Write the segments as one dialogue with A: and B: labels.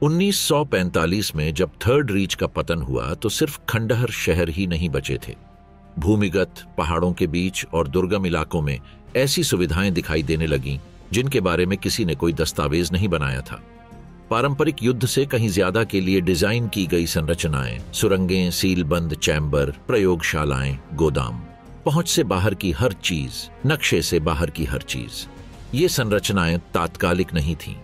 A: 1945 में जब third reach का पतन हुआ तो सिर्फ खंडहर शहर ही नहीं बचे थे। भूमिगत पहाड़ों के बीच और दुर्गम इलाकों में ऐसी सुविधाएं दिखाई देने लगीं जिनके बारे में किसी ने कोई दस्तावेज नहीं बनाया था। पारंपरिक युद्ध से कहीं ज्यादा के लिए डिजाइन की गई संरचनाएं, सुरंगें, सीलबंद चैम्बर, प्रयोगशालाएं, गोदाम, पहुंच से बाहर की हर चीज, नक्शे से बाहर की हर चीज। ये संरचनाएं तात्कालिक नहीं थीं।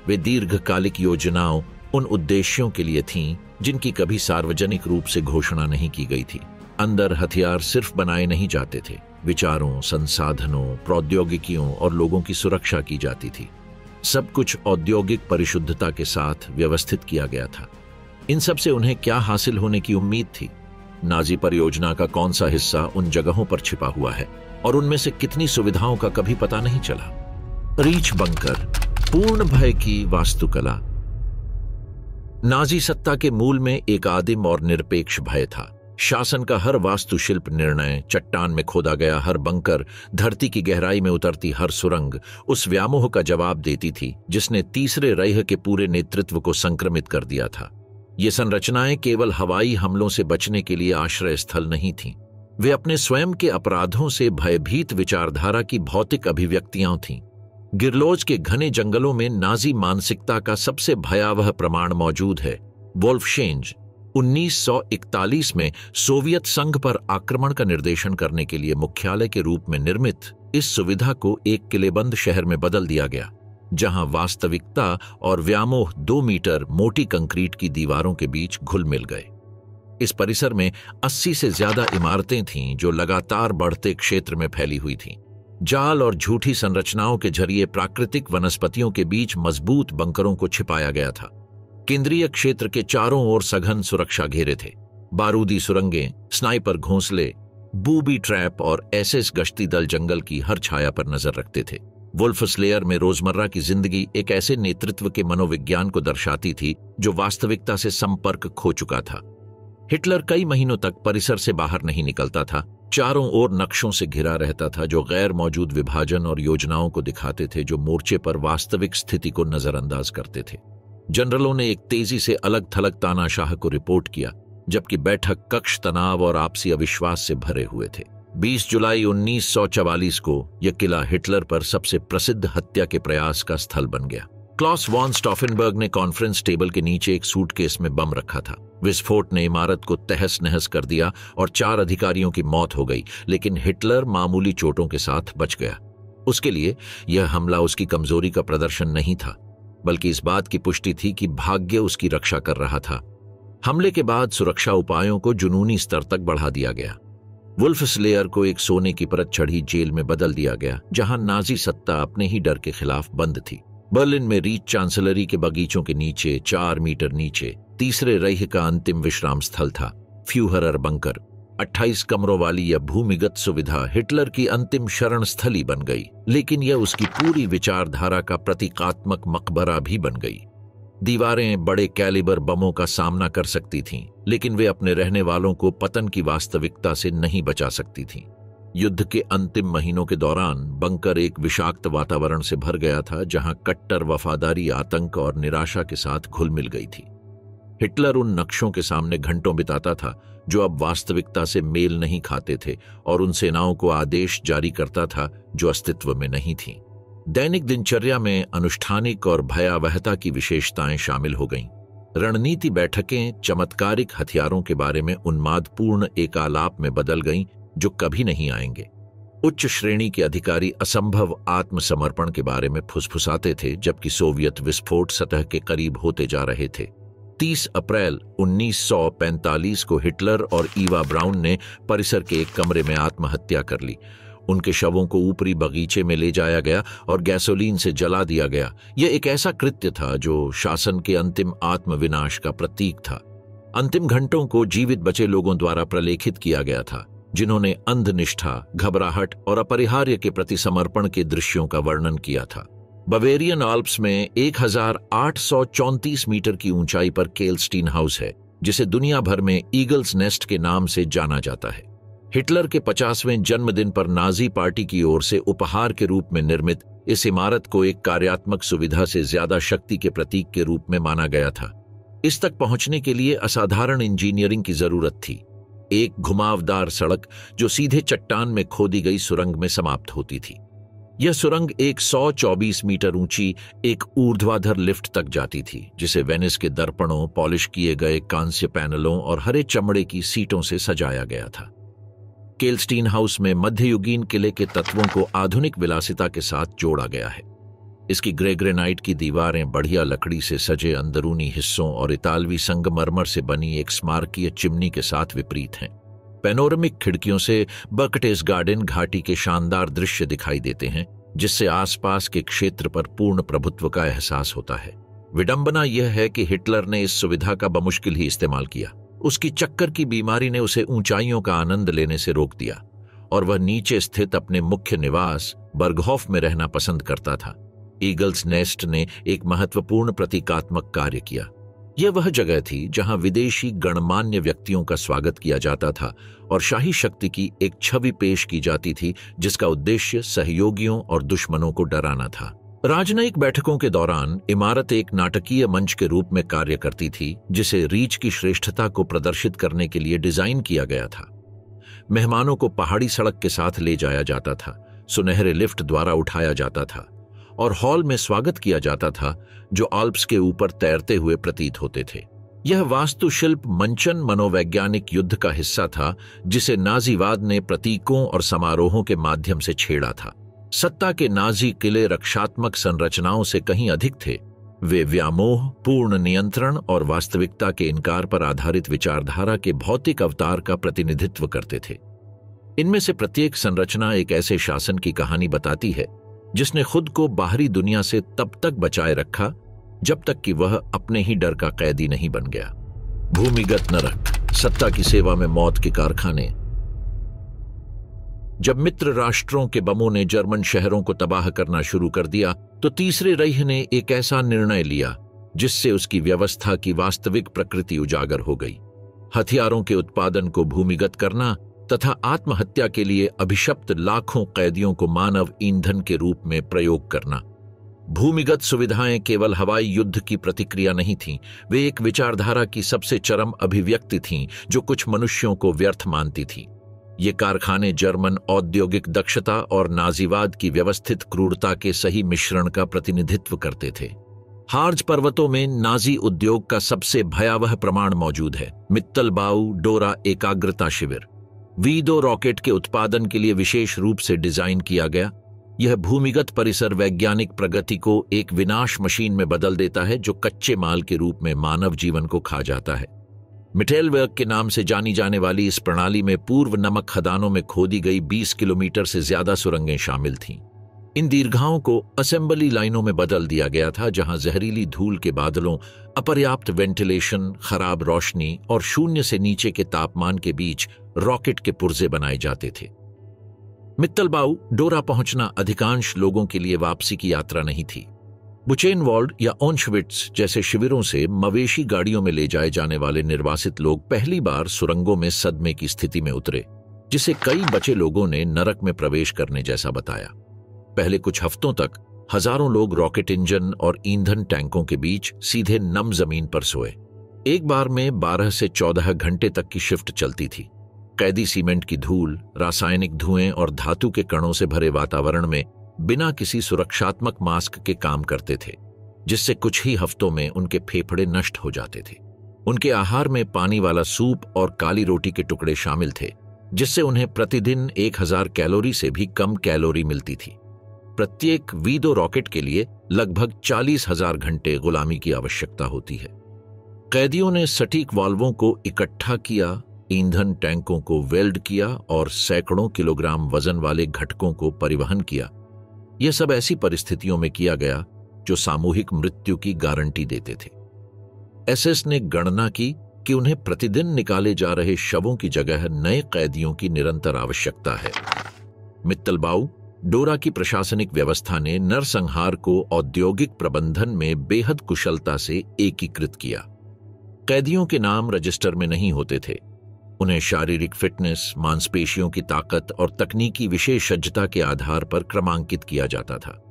A: वे दीर्घकालिक योजनाओं, उन उद्देश्यों के लिए थीं जिनकी कभी सार्वजनिक रूप से घोषणा नहीं की गई थी। अंदर हथियार सिर्फ बनाए नहीं जाते थे, विचारों, संसाधनों, प्रौद्योगिकियों और लोगों की सुरक्षा की जाती थी। सब कुछ औद्योगिक परिशुद्धता के साथ व्यवस्थित किया गया था। इन सब से उन्हें क्या हासिल होने की उम्मीद थी? नाजी परियोजना का कौन सा हिस्सा उन जगहों पर छिपा हुआ है और उनमें से कितनी सुविधाओं का कभी पता नहीं चला? रीच बंकर, पूर्ण भय की वास्तुकला। नाजी सत्ता के मूल में एक आदिम और निरपेक्ष भय था। शासन का हर वास्तुशिल्प निर्णय, चट्टान में खोदा गया हर बंकर, धरती की गहराई में उतरती हर सुरंग उस व्यामोह का जवाब देती थी जिसने तीसरे रेह के पूरे नेतृत्व को संक्रमित कर दिया था। ये संरचनाएं केवल हवाई हमलों से बचने के लिए आश्रय स्थल नहीं थीं। वे अपने स्वयं के अपराधों से भयभीत विचारधारा की भौतिक अभिव्यक्तियां थीं। गिरलोज के घने जंगलों में नाजी मानसिकता का सबसे भयावह प्रमाण मौजूद है। वोल्फशेंज 1941 में सोवियत संघ पर आक्रमण का निर्देशन करने के लिए मुख्यालय के रूप में निर्मित इस सुविधा को एक किलेबंद शहर में बदल दिया गया, जहां वास्तविकता और व्यामोह 2 मीटर मोटी कंक्रीट की दीवारों के बीच घुल मिल गए। इस परिसर में 80 से ज्यादा इमारतें थीं जो लगातार बढ़ते क्षेत्र में फैली हुई थीं। जाल और झूठी संरचनाओं के जरिए प्राकृतिक वनस्पतियों के बीच मजबूत बंकरों को छिपाया गया था। केंद्रीय क्षेत्र के चारों ओर सघन सुरक्षा घेरे थे। बारूदी सुरंगें, स्नाइपर घोंसले, बूबी ट्रैप और एसएस गश्ती दल जंगल की हर छाया पर नजर रखते थे। वुल्फ स्लेयर में रोजमर्रा की जिंदगी एक ऐसे नेतृत्व के मनोविज्ञान को दर्शाती थी जो वास्तविकता से संपर्क खो चुका था। हिटलर कई महीनों तक परिसर से बाहर नहीं निकलता था। चारों ओर नक्शों से घिरा रहता था जो गैर मौजूद विभाजन और योजनाओं को दिखाते थे, जो मोर्चे पर वास्तविक स्थिति को नजरअंदाज करते थे। जनरलों ने एक तेजी से अलग थलग तानाशाह को रिपोर्ट किया, जबकि बैठक कक्ष तनाव और आपसी अविश्वास से भरे हुए थे। 20 जुलाई 1944 को यह किला हिटलर पर सबसे प्रसिद्ध हत्या के प्रयास का स्थल बन गया। क्लॉस वॉन स्टॉफेनबर्ग ने कॉन्फ्रेंस टेबल के नीचे एक सूटकेस में बम रखा था। विस्फोट ने इमारत को तहस नहस कर दिया और 4 अधिकारियों की मौत हो गई, लेकिन हिटलर मामूली चोटों के साथ बच गया। उसके लिए यह हमला उसकी कमजोरी का प्रदर्शन नहीं था, बल्कि इस बात की पुष्टि थी कि भाग्य उसकी रक्षा कर रहा था। हमले के बाद सुरक्षा उपायों को जुनूनी स्तर तक बढ़ा दिया गया। वुल्फ स्लेयर को एक सोने की परत चढ़ी जेल में बदल दिया गया, जहां नाजी सत्ता अपने ही डर के खिलाफ बंद थी। बर्लिन में रीच चांसलरी के बगीचों के नीचे 4 मीटर नीचे तीसरे रेह का अंतिम विश्राम स्थल था, फ्यूहरर बंकर। 28 कमरों वाली यह भूमिगत सुविधा हिटलर की अंतिम शरण स्थली बन गई, लेकिन यह उसकी पूरी विचारधारा का प्रतीकात्मक मकबरा भी बन गई। दीवारें बड़े कैलिबर बमों का सामना कर सकती थीं, लेकिन वे अपने रहने वालों को पतन की वास्तविकता से नहीं बचा सकती थीं। युद्ध के अंतिम महीनों के दौरान बंकर एक विषाक्त वातावरण से भर गया था, जहां कट्टर वफादारी, आतंक और निराशा के साथ घुल मिल गई थी। हिटलर उन नक्शों के सामने घंटों बिताता था जो अब वास्तविकता से मेल नहीं खाते थे, और उन सेनाओं को आदेश जारी करता था जो अस्तित्व में नहीं थीं। दैनिक दिनचर्या में अनुष्ठानिक और भयावहता की विशेषताएं शामिल हो गईं। रणनीति बैठकें चमत्कारिक हथियारों के बारे में उन्मादपूर्ण एकालाप में बदल गईं जो कभी नहीं आएंगे। उच्च श्रेणी के अधिकारी असंभव आत्मसमर्पण के बारे में फुसफुसाते थे, जबकि सोवियत विस्फोट सतह के करीब होते जा रहे थे। 30 अप्रैल 1945 को हिटलर और ईवा ब्राउन ने परिसर के एक कमरे में आत्महत्या कर ली। उनके शवों को ऊपरी बगीचे में ले जाया गया और गैसोलीन से जला दिया गया। यह एक ऐसा कृत्य था जो शासन के अंतिम आत्मविनाश का प्रतीक था। अंतिम घंटों को जीवित बचे लोगों द्वारा प्रलेखित किया गया था, जिन्होंने अंधनिष्ठा, घबराहट और अपरिहार्य के प्रति समर्पण के दृश्यों का वर्णन किया था। बवेरियन आल्प्स में 1834 मीटर की ऊंचाई पर केलस्टीन हाउस है, जिसे दुनिया भर में ईगल्स नेस्ट के नाम से जाना जाता है। हिटलर के 50वें जन्मदिन पर नाजी पार्टी की ओर से उपहार के रूप में निर्मित इस इमारत को एक कार्यात्मक सुविधा से ज्यादा शक्ति के प्रतीक के रूप में माना गया था। इस तक पहुंचने के लिए असाधारण इंजीनियरिंग की जरूरत थी। एक घुमावदार सड़क जो सीधे चट्टान में खोदी गई सुरंग में समाप्त होती थी। यह सुरंग एक 124 मीटर ऊंची एक ऊर्ध्वाधर लिफ्ट तक जाती थी, जिसे वेनिस के दर्पणों, पॉलिश किए गए कांस्य पैनलों और हरे चमड़े की सीटों से सजाया गया था। केल्स्टीन हाउस में मध्ययुगीन किले के तत्वों को आधुनिक विलासिता के साथ जोड़ा गया है। इसकी ग्रे ग्रेनाइट की दीवारें बढ़िया लकड़ी से सजे अंदरूनी हिस्सों और इतालवी संगमरमर से बनी एक स्मारकीय चिमनी के साथ विपरीत हैं। पैनोरमिक खिड़कियों से बर्कटेसगार्डेन घाटी के शानदार दृश्य दिखाई देते हैं, जिससे आसपास के क्षेत्र पर पूर्ण प्रभुत्व का एहसास होता है। विडंबना यह है कि हिटलर ने इस सुविधा का बमुश्किल ही इस्तेमाल किया। उसकी चक्कर की बीमारी ने उसे ऊंचाइयों का आनंद लेने से रोक दिया और वह नीचे स्थित अपने मुख्य निवास बर्गहॉफ में रहना पसंद करता था। ईगल्स नेस्ट ने एक महत्वपूर्ण प्रतीकात्मक कार्य किया। यह वह जगह थी जहां विदेशी गणमान्य व्यक्तियों का स्वागत किया जाता था और शाही शक्ति की एक छवि पेश की जाती थी, जिसका उद्देश्य सहयोगियों और दुश्मनों को डराना था। राजनयिक बैठकों के दौरान इमारत एक नाटकीय मंच के रूप में कार्य करती थी, जिसे रीच की श्रेष्ठता को प्रदर्शित करने के लिए डिजाइन किया गया था। मेहमानों को पहाड़ी सड़क के साथ ले जाया जाता था, सुनहरे लिफ्ट द्वारा उठाया जाता था और हॉल में स्वागत किया जाता था, जो आल्प्स के ऊपर तैरते हुए प्रतीत होते थे। यह वास्तुशिल्प मंचन मनोवैज्ञानिक युद्ध का हिस्सा था, जिसे नाजीवाद ने प्रतीकों और समारोहों के माध्यम से छेड़ा था। सत्ता के नाजी किले रक्षात्मक संरचनाओं से कहीं अधिक थे। वे व्यामोह, पूर्ण नियंत्रण और वास्तविकता के इनकार पर आधारित विचारधारा के भौतिक अवतार का प्रतिनिधित्व करते थे। इनमें से प्रत्येक संरचना एक ऐसे शासन की कहानी बताती है जिसने खुद को बाहरी दुनिया से तब तक बचाए रखा जब तक कि वह अपने ही डर का कैदी नहीं बन गया। भूमिगत नरक, सत्ता की सेवा में मौत के कारखाने। जब मित्र राष्ट्रों के बमों ने जर्मन शहरों को तबाह करना शुरू कर दिया, तो तीसरे रेख ने एक ऐसा निर्णय लिया जिससे उसकी व्यवस्था की वास्तविक प्रकृति उजागर हो गई। हथियारों के उत्पादन को भूमिगत करना तथा आत्महत्या के लिए अभिशप्त लाखों कैदियों को मानव ईंधन के रूप में प्रयोग करना। भूमिगत सुविधाएं केवल हवाई युद्ध की प्रतिक्रिया नहीं थीं, वे एक विचारधारा की सबसे चरम अभिव्यक्ति थीं जो कुछ मनुष्यों को व्यर्थ मानती थी। ये कारखाने जर्मन औद्योगिक दक्षता और नाजीवाद की व्यवस्थित क्रूरता के सही मिश्रण का प्रतिनिधित्व करते थे। हार्ज पर्वतों में नाजी उद्योग का सबसे भयावह प्रमाण मौजूद है। मित्तलबाउ डोरा एकाग्रता शिविर V2 रॉकेट के उत्पादन के लिए विशेष रूप से डिजाइन किया गया। यह भूमिगत परिसर वैज्ञानिक प्रगति को एक विनाश मशीन में बदल देता है, जो कच्चे माल के रूप में मानव जीवन को खा जाता है। मिटेलवर्क के नाम से जानी जाने वाली इस प्रणाली में पूर्व नमक खदानों में खोदी गई 20 किलोमीटर से ज्यादा सुरंगें शामिल थीं। इन दीर्घाओं को असेंबली लाइनों में बदल दिया गया था, जहां जहरीली धूल के बादलों, अपर्याप्त वेंटिलेशन, खराब रोशनी और शून्य से नीचे के तापमान के बीच रॉकेट के पुर्जे बनाए जाते थे। मित्तलबाउ डोरा पहुंचना अधिकांश लोगों के लिए वापसी की यात्रा नहीं थी। बुचेनवाल्ड या ऑन्शविट्स जैसे शिविरों से मवेशी गाड़ियों में ले जाए जाने वाले निर्वासित लोग पहली बार सुरंगों में सदमे की स्थिति में उतरे, जिसे कई बचे लोगों ने नरक में प्रवेश करने जैसा बताया। पहले कुछ हफ्तों तक हजारों लोग रॉकेट इंजन और ईंधन टैंकों के बीच सीधे नम जमीन पर सोए। एक बार में 12 से 14 घंटे तक की शिफ्ट चलती थी। कैदी सीमेंट की धूल, रासायनिक धुएं और धातु के कणों से भरे वातावरण में बिना किसी सुरक्षात्मक मास्क के काम करते थे, जिससे कुछ ही हफ्तों में उनके फेफड़े नष्ट हो जाते थे। उनके आहार में पानी वाला सूप और काली रोटी के टुकड़े शामिल थे, जिससे उन्हें प्रतिदिन 1000 कैलोरी से भी कम कैलोरी मिलती थी। प्रत्येक V2 रॉकेट के लिए लगभग 40,000 घंटे गुलामी की आवश्यकता होती है। कैदियों ने सटीक वाल्वों को इकट्ठा किया, ईंधन टैंकों को वेल्ड किया और सैकड़ों किलोग्राम वजन वाले घटकों को परिवहन किया। यह सब ऐसी परिस्थितियों में किया गया जो सामूहिक मृत्यु की गारंटी देते थे। एसएस ने गणना की कि उन्हें प्रतिदिन निकाले जा रहे शवों की जगह नए कैदियों की निरंतर आवश्यकता है। मित्तलबाउ डोरा की प्रशासनिक व्यवस्था ने नरसंहार को औद्योगिक प्रबंधन में बेहद कुशलता से एकीकृत किया। कैदियों के नाम रजिस्टर में नहीं होते थे। उन्हें शारीरिक फिटनेस, मांसपेशियों की ताकत और तकनीकी विशेषज्ञता के आधार पर क्रमांकित किया जाता था।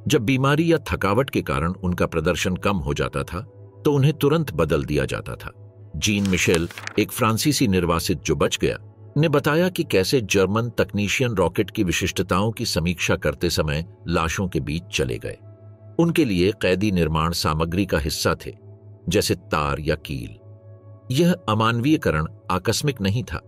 A: जब बीमारी या थकावट के कारण उनका प्रदर्शन कम हो जाता था तो उन्हें तुरंत बदल दिया जाता था। जीन मिशेल, एक फ्रांसीसी निर्वासित जो बच गया, ने बताया कि कैसे जर्मन तकनीशियन रॉकेट की विशिष्टताओं की समीक्षा करते समय लाशों के बीच चले गए। उनके लिए कैदी निर्माण सामग्री का हिस्सा थे, जैसे तार या कील। यह अमानवीयकरण आकस्मिक नहीं था,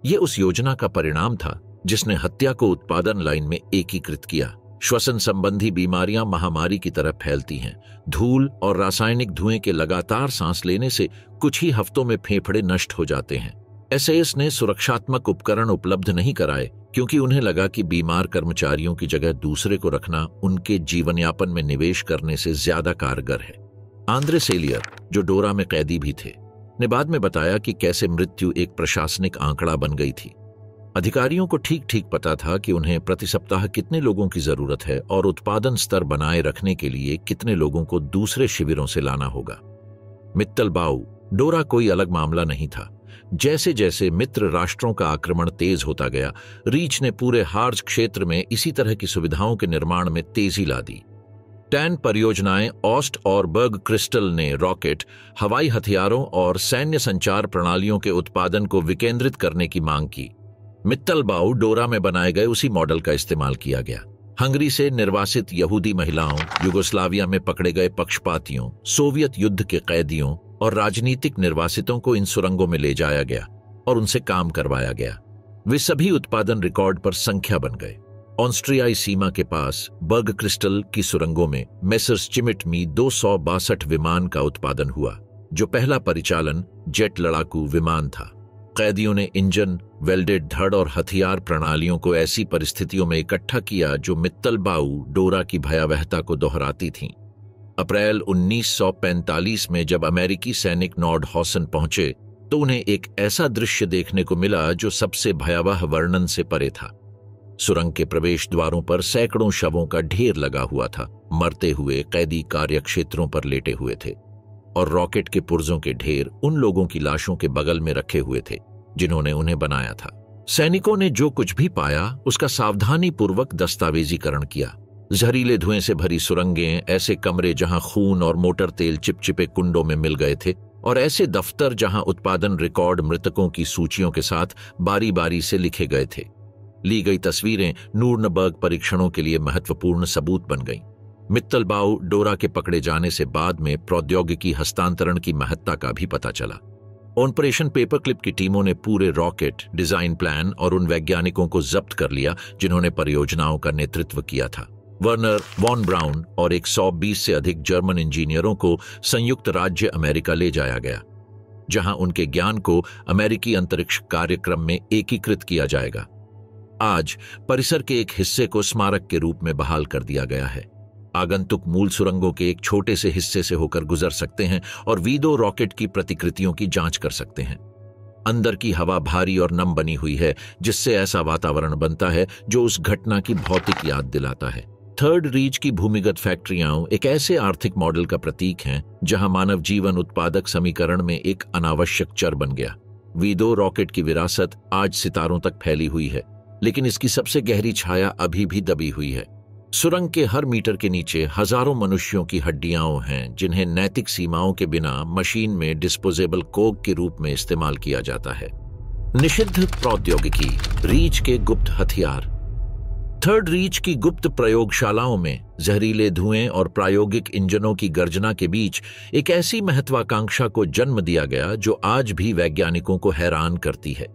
A: यह उस योजना का परिणाम था जिसने हत्या को उत्पादन लाइन में एकीकृत किया। श्वसन संबंधी बीमारियां महामारी की तरह फैलती हैं। धूल और रासायनिक धुएं के लगातार सांस लेने से कुछ ही हफ्तों में फेफड़े नष्ट हो जाते हैं। एसएएस ने सुरक्षात्मक उपकरण उपलब्ध नहीं कराए क्योंकि उन्हें लगा कि बीमार कर्मचारियों की जगह दूसरे को रखना उनके जीवनयापन में निवेश करने से ज्यादा कारगर है। आंद्रे सेलियर, जो डोरा में कैदी भी थे, ने बाद में बताया कि कैसे मृत्यु एक प्रशासनिक आंकड़ा बन गई थी। अधिकारियों को ठीक ठीक पता था कि उन्हें प्रति सप्ताह कितने लोगों की जरूरत है और उत्पादन स्तर बनाए रखने के लिए कितने लोगों को दूसरे शिविरों से लाना होगा। मित्तलबाउ डोरा कोई अलग मामला नहीं था। जैसे जैसे मित्र राष्ट्रों का आक्रमण तेज होता गया, रीच ने पूरे हार्ज क्षेत्र में इसी तरह की सुविधाओं के निर्माण में तेजी ला दी। टैन परियोजनाएं ऑस्ट और बर्ग क्रिस्टल ने रॉकेट, हवाई हथियारों और सैन्य संचार प्रणालियों के उत्पादन को विकेंद्रित करने की मांग की। मित्तलबाउ डोरा में बनाए गए उसी मॉडल का इस्तेमाल किया गया। हंगरी से निर्वासित यहूदी महिलाओं, युगोस्लाविया में पकड़े गए पक्षपातियों, सोवियत युद्ध के कैदियों और राजनीतिक निर्वासितों को इन सुरंगों में ले जाया गया और उनसे काम करवाया गया। वे सभी उत्पादन रिकॉर्ड पर संख्या बन गए। ऑस्ट्रियाई सीमा के पास बर्ग क्रिस्टल की सुरंगों में मेसर्स चिमिट मी 262 विमान का उत्पादन हुआ, जो पहला परिचालन जेट लड़ाकू विमान था। कैदियों ने इंजन, वेल्डेड धड़ और हथियार प्रणालियों को ऐसी परिस्थितियों में इकट्ठा किया जो मित्तलबाउ डोरा की भयावहता को दोहराती थीं। अप्रैल 1945 में जब अमेरिकी सैनिक नॉर्डहौसन पहुंचे तो उन्हें एक ऐसा दृश्य देखने को मिला जो सबसे भयावह वर्णन से परे था। सुरंग के प्रवेश द्वारों पर सैकड़ों शवों का ढेर लगा हुआ था। मरते हुए कैदी कार्यक्षेत्रों पर लेटे हुए थे और रॉकेट के पुर्जों के ढेर उन लोगों की लाशों के बगल में रखे हुए थे जिन्होंने उन्हें बनाया था। सैनिकों ने जो कुछ भी पाया उसका सावधानी पूर्वक दस्तावेजीकरण किया। जहरीले धुएं से भरी सुरंगें, ऐसे कमरे जहां खून और मोटर तेल चिपचिपे कुंडों में मिल गए थे, और ऐसे दफ्तर जहां उत्पादन रिकॉर्ड मृतकों की सूचियों के साथ बारी बारी से लिखे गए थे। ली गई तस्वीरें नूर्नबर्ग परीक्षणों के लिए महत्वपूर्ण सबूत बन गईं। मित्तलबाउ डोरा के पकड़े जाने से बाद में प्रौद्योगिकी हस्तांतरण की महत्ता का भी पता चला। ऑपरेशन पेपरक्लिप की टीमों ने पूरे रॉकेट डिजाइन प्लान और उन वैज्ञानिकों को जब्त कर लिया जिन्होंने परियोजनाओं का नेतृत्व किया था। वर्नर वॉन ब्राउन और 120 से अधिक जर्मन इंजीनियरों को संयुक्त राज्य अमेरिका ले जाया गया, जहां उनके ज्ञान को अमेरिकी अंतरिक्ष कार्यक्रम में एकीकृत किया जाएगा। आज परिसर के एक हिस्से को स्मारक के रूप में बहाल कर दिया गया है। आगंतुक मूल सुरंगों के एक छोटे से हिस्से से होकर गुजर सकते हैं और वीदो रॉकेट की प्रतिकृतियों की जांच कर सकते हैं। अंदर की हवा भारी और नम बनी हुई है, जिससे ऐसा वातावरण बनता है जो उस घटना की भौतिक याद दिलाता है। थर्ड रीच की भूमिगत फैक्ट्रियां एक ऐसे आर्थिक मॉडल का प्रतीक हैं जहां मानव जीवन उत्पादक समीकरण में एक अनावश्यक चर बन गया। वीदो रॉकेट की विरासत आज सितारों तक फैली हुई है, लेकिन इसकी सबसे गहरी छाया अभी भी दबी हुई है। सुरंग के हर मीटर के नीचे हजारों मनुष्यों की हड्डियां हैं जिन्हें नैतिक सीमाओं के बिना मशीन में डिस्पोजेबल कोक के रूप में इस्तेमाल किया जाता है। निषिद्ध प्रौद्योगिकी, रीच के गुप्त हथियार। थर्ड रीच की गुप्त प्रयोगशालाओं में जहरीले धुएं और प्रायोगिक इंजनों की गर्जना के बीच एक ऐसी महत्वाकांक्षा को जन्म दिया गया जो आज भी वैज्ञानिकों को हैरान करती है।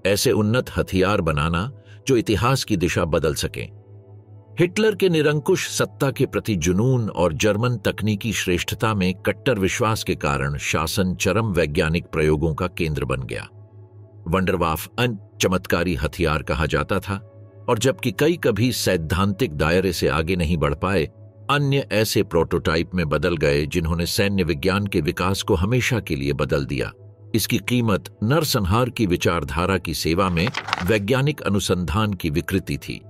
A: ऐसे उन्नत हथियार बनाना जो इतिहास की दिशा बदल सकें। हिटलर के निरंकुश सत्ता के प्रति जुनून और जर्मन तकनीकी श्रेष्ठता में कट्टर विश्वास के कारण शासन चरम वैज्ञानिक प्रयोगों का केंद्र बन गया। वंडरवाफ चमत्कारी हथियार कहा जाता था, और जबकि कई कभी सैद्धांतिक दायरे से आगे नहीं बढ़ पाए, अन्य ऐसे प्रोटोटाइप में बदल गए जिन्होंने सैन्य विज्ञान के विकास को हमेशा के लिए बदल दिया। इसकी कीमत नरसंहार की विचारधारा की सेवा में वैज्ञानिक अनुसंधान की विकृति थी।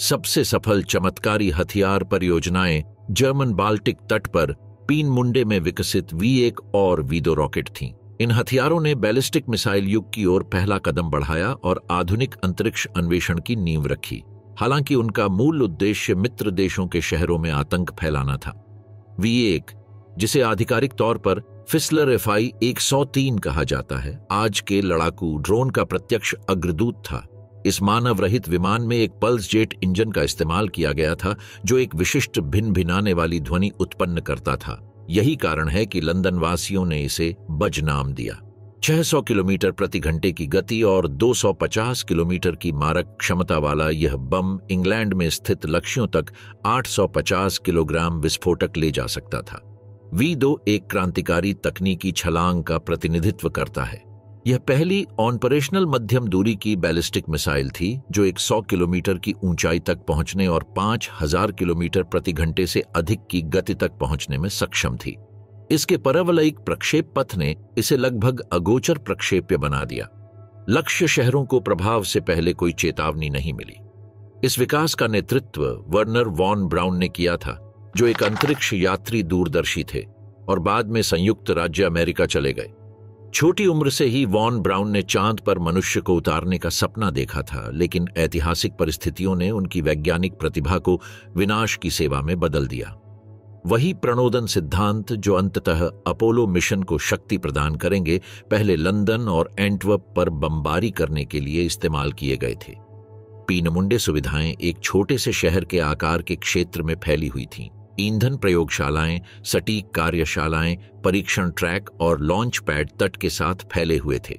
A: सबसे सफल चमत्कारी हथियार परियोजनाएं जर्मन बाल्टिक तट पर पीनमुंडे में विकसित V1 और वीदो रॉकेट थीं। इन हथियारों ने बैलिस्टिक मिसाइल युग की ओर पहला कदम बढ़ाया और आधुनिक अंतरिक्ष अन्वेषण की नींव रखी। हालांकि उनका मूल उद्देश्य मित्र देशों के शहरों में आतंक फैलाना था। V1, जिसे आधिकारिक तौर पर फिसलर FI 103 कहा जाता है, आज के लड़ाकू ड्रोन का प्रत्यक्ष अग्रदूत था। इस मानव रहित विमान में एक पल्स जेट इंजन का इस्तेमाल किया गया था जो एक विशिष्ट भिन-भिनाने वाली ध्वनि उत्पन्न करता था। यही कारण है कि लंदन वासियों ने इसे बज नाम दिया। 600 किलोमीटर प्रति घंटे की गति और 250 किलोमीटर की मारक क्षमता वाला यह बम इंग्लैंड में स्थित लक्ष्यों तक 850 किलोग्राम विस्फोटक ले जा सकता था। V2 एक क्रांतिकारी तकनीकी छलांग का प्रतिनिधित्व करता है। यह पहली ऑपरेशनल मध्यम दूरी की बैलिस्टिक मिसाइल थी जो 100 किलोमीटर की ऊंचाई तक पहुंचने और 5000 किलोमीटर प्रति घंटे से अधिक की गति तक पहुंचने में सक्षम थी। इसके परवलयिक प्रक्षेप पथ ने इसे लगभग अगोचर प्रक्षेप्य बना दिया। लक्ष्य शहरों को प्रभाव से पहले कोई चेतावनी नहीं मिली। इस विकास का नेतृत्व वर्नर वॉन ब्राउन ने किया था, जो एक अंतरिक्ष यात्री दूरदर्शी थे और बाद में संयुक्त राज्य अमेरिका चले गए। छोटी उम्र से ही वॉन ब्राउन ने चांद पर मनुष्य को उतारने का सपना देखा था, लेकिन ऐतिहासिक परिस्थितियों ने उनकी वैज्ञानिक प्रतिभा को विनाश की सेवा में बदल दिया। वही प्रणोदन सिद्धांत जो अंततः अपोलो मिशन को शक्ति प्रदान करेंगे, पहले लंदन और एंटवर्प पर बमबारी करने के लिए इस्तेमाल किए गए थे। पीनमुंडे सुविधाएं एक छोटे से शहर के आकार के क्षेत्र में फैली हुई थीं। ईंधन प्रयोगशालाएं, सटीक कार्यशालाएं, परीक्षण ट्रैक और लॉन्च पैड तट के साथ फैले हुए थे।